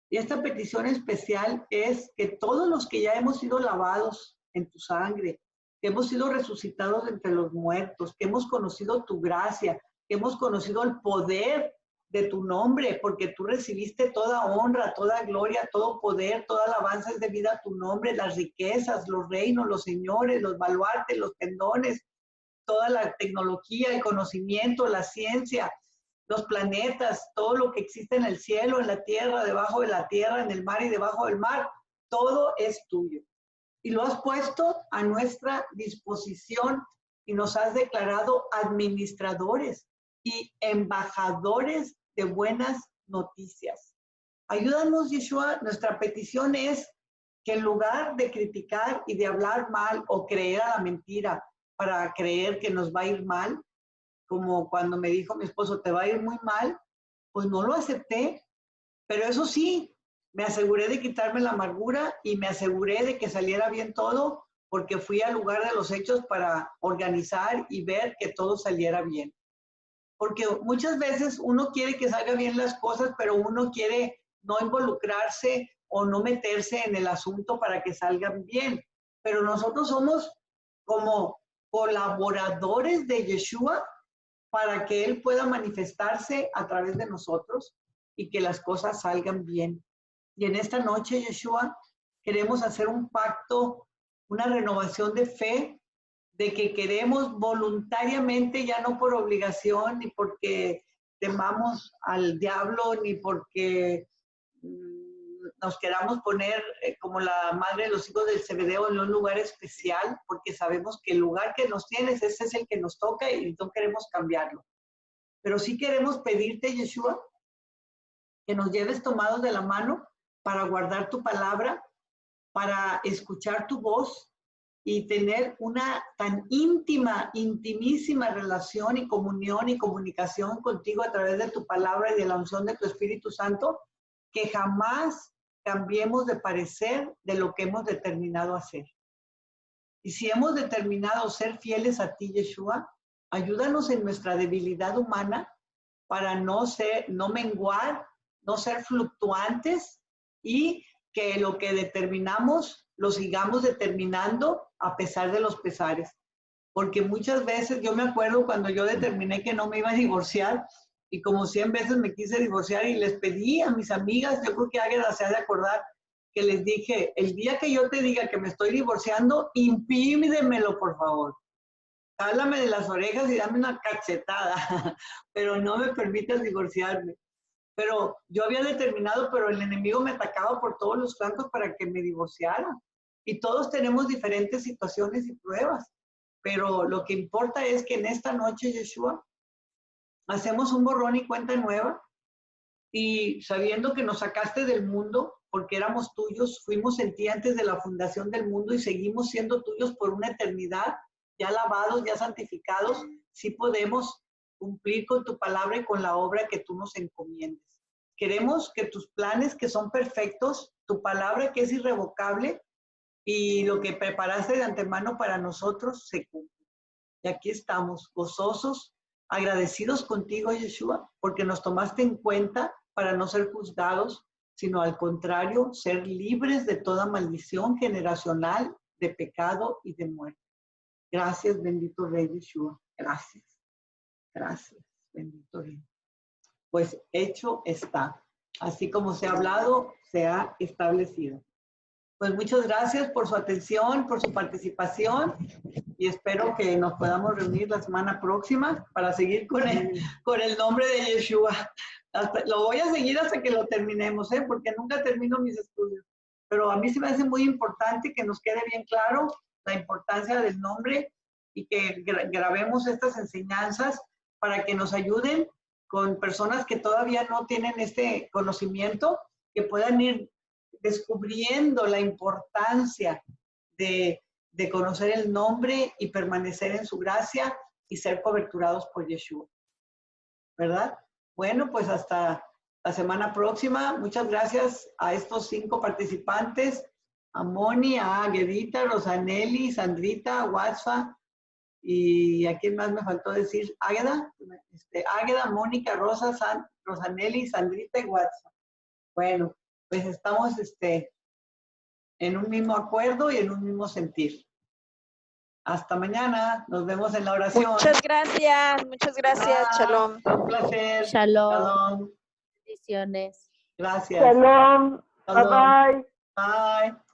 Y esta petición especial es que todos los que ya hemos sido lavados en tu sangre, que hemos sido resucitados entre los muertos, que hemos conocido tu gracia, que hemos conocido el poder de tu nombre, porque tú recibiste toda honra, toda gloria, todo poder, toda alabanza es debida a tu nombre, las riquezas, los reinos, los señores, los baluartes, los pendones, toda la tecnología, el conocimiento, la ciencia, los planetas, todo lo que existe en el cielo, en la tierra, debajo de la tierra, en el mar y debajo del mar, todo es tuyo. Y lo has puesto a nuestra disposición y nos has declarado administradores y embajadores de buenas noticias. Ayúdanos, Yeshua. Nuestra petición es que en lugar de criticar y de hablar mal o creer a la mentira para creer que nos va a ir mal, como cuando me dijo mi esposo, te va a ir muy mal, pues no lo acepté. Pero eso sí, me aseguré de quitarme la amargura y me aseguré de que saliera bien todo, porque fui al lugar de los hechos para organizar y ver que todo saliera bien. Porque muchas veces uno quiere que salga bien las cosas, pero uno quiere no involucrarse o no meterse en el asunto para que salgan bien. Pero nosotros somos como colaboradores de Yeshua para que Él pueda manifestarse a través de nosotros y que las cosas salgan bien. Y en esta noche, Yeshua, queremos hacer un pacto, una renovación de fe, de que queremos voluntariamente, ya no por obligación, ni porque temamos al diablo, ni porque nos queramos poner como la madre de los hijos del Zebedeo en un lugar especial, porque sabemos que el lugar que nos tienes, ese es el que nos toca y no queremos cambiarlo. Pero sí queremos pedirte, Yeshua, que nos lleves tomados de la mano para guardar tu palabra, para escuchar tu voz, y tener una tan íntima, intimísima relación y comunión y comunicación contigo a través de tu palabra y de la unción de tu Espíritu Santo, que jamás cambiemos de parecer de lo que hemos determinado hacer. Y si hemos determinado ser fieles a ti, Yeshua, ayúdanos en nuestra debilidad humana para no menguar, no ser fluctuantes y que lo que determinamos lo sigamos determinando a pesar de los pesares. Porque muchas veces, yo me acuerdo cuando yo determiné que no me iba a divorciar, y como 100 veces me quise divorciar y les pedí a mis amigas, yo creo que Águeda se ha de acordar, que les dije, el día que yo te diga que me estoy divorciando, impídemelo, por favor. Háblame de las orejas y dame una cachetada, pero no me permitas divorciarme. Pero yo había determinado, pero el enemigo me atacaba por todos los flancos para que me divorciara. Y todos tenemos diferentes situaciones y pruebas. Pero lo que importa es que en esta noche, Yeshua, hacemos un borrón y cuenta nueva. Y sabiendo que nos sacaste del mundo, porque éramos tuyos, fuimos en ti antes de la fundación del mundo y seguimos siendo tuyos por una eternidad. ya lavados, ya santificados, sí podemos cumplir con tu palabra y con la obra que tú nos encomiendes. Queremos que tus planes que son perfectos, tu palabra que es irrevocable y lo que preparaste de antemano para nosotros se cumpla. Y aquí estamos, gozosos, agradecidos contigo, Yeshua, porque nos tomaste en cuenta para no ser juzgados, sino al contrario, ser libres de toda maldición generacional, de pecado y de muerte. Gracias, bendito Rey Yeshua. Gracias. Gracias, bendito Rey. Pues hecho está. Así como se ha hablado, se ha establecido. Pues muchas gracias por su atención, por su participación y espero que nos podamos reunir la semana próxima para seguir con el nombre de Yeshua. Lo voy a seguir hasta que lo terminemos, porque nunca termino mis estudios. Pero a mí se me hace muy importante que nos quede bien claro la importancia del nombre y que grabemos estas enseñanzas para que nos ayuden con personas que todavía no tienen este conocimiento, que puedan ir descubriendo la importancia de conocer el nombre y permanecer en su gracia y ser coberturados por Yeshua. ¿Verdad? Bueno, pues hasta la semana próxima. Muchas gracias a estos 5 participantes, a Moni, a Aguedita, Rosanelli, Sandrita, Watsfa, y a quién más me faltó decir, Águeda, Águeda, Mónica, Rosa, Rosanelli, Sandrita y Watsfa. Bueno, pues estamos en un mismo acuerdo y en un mismo sentir. Hasta mañana, nos vemos en la oración. Muchas gracias, Shalom. Un placer. Shalom. Shalom. Bendiciones. Gracias. Shalom. Shalom. Bye bye. Bye.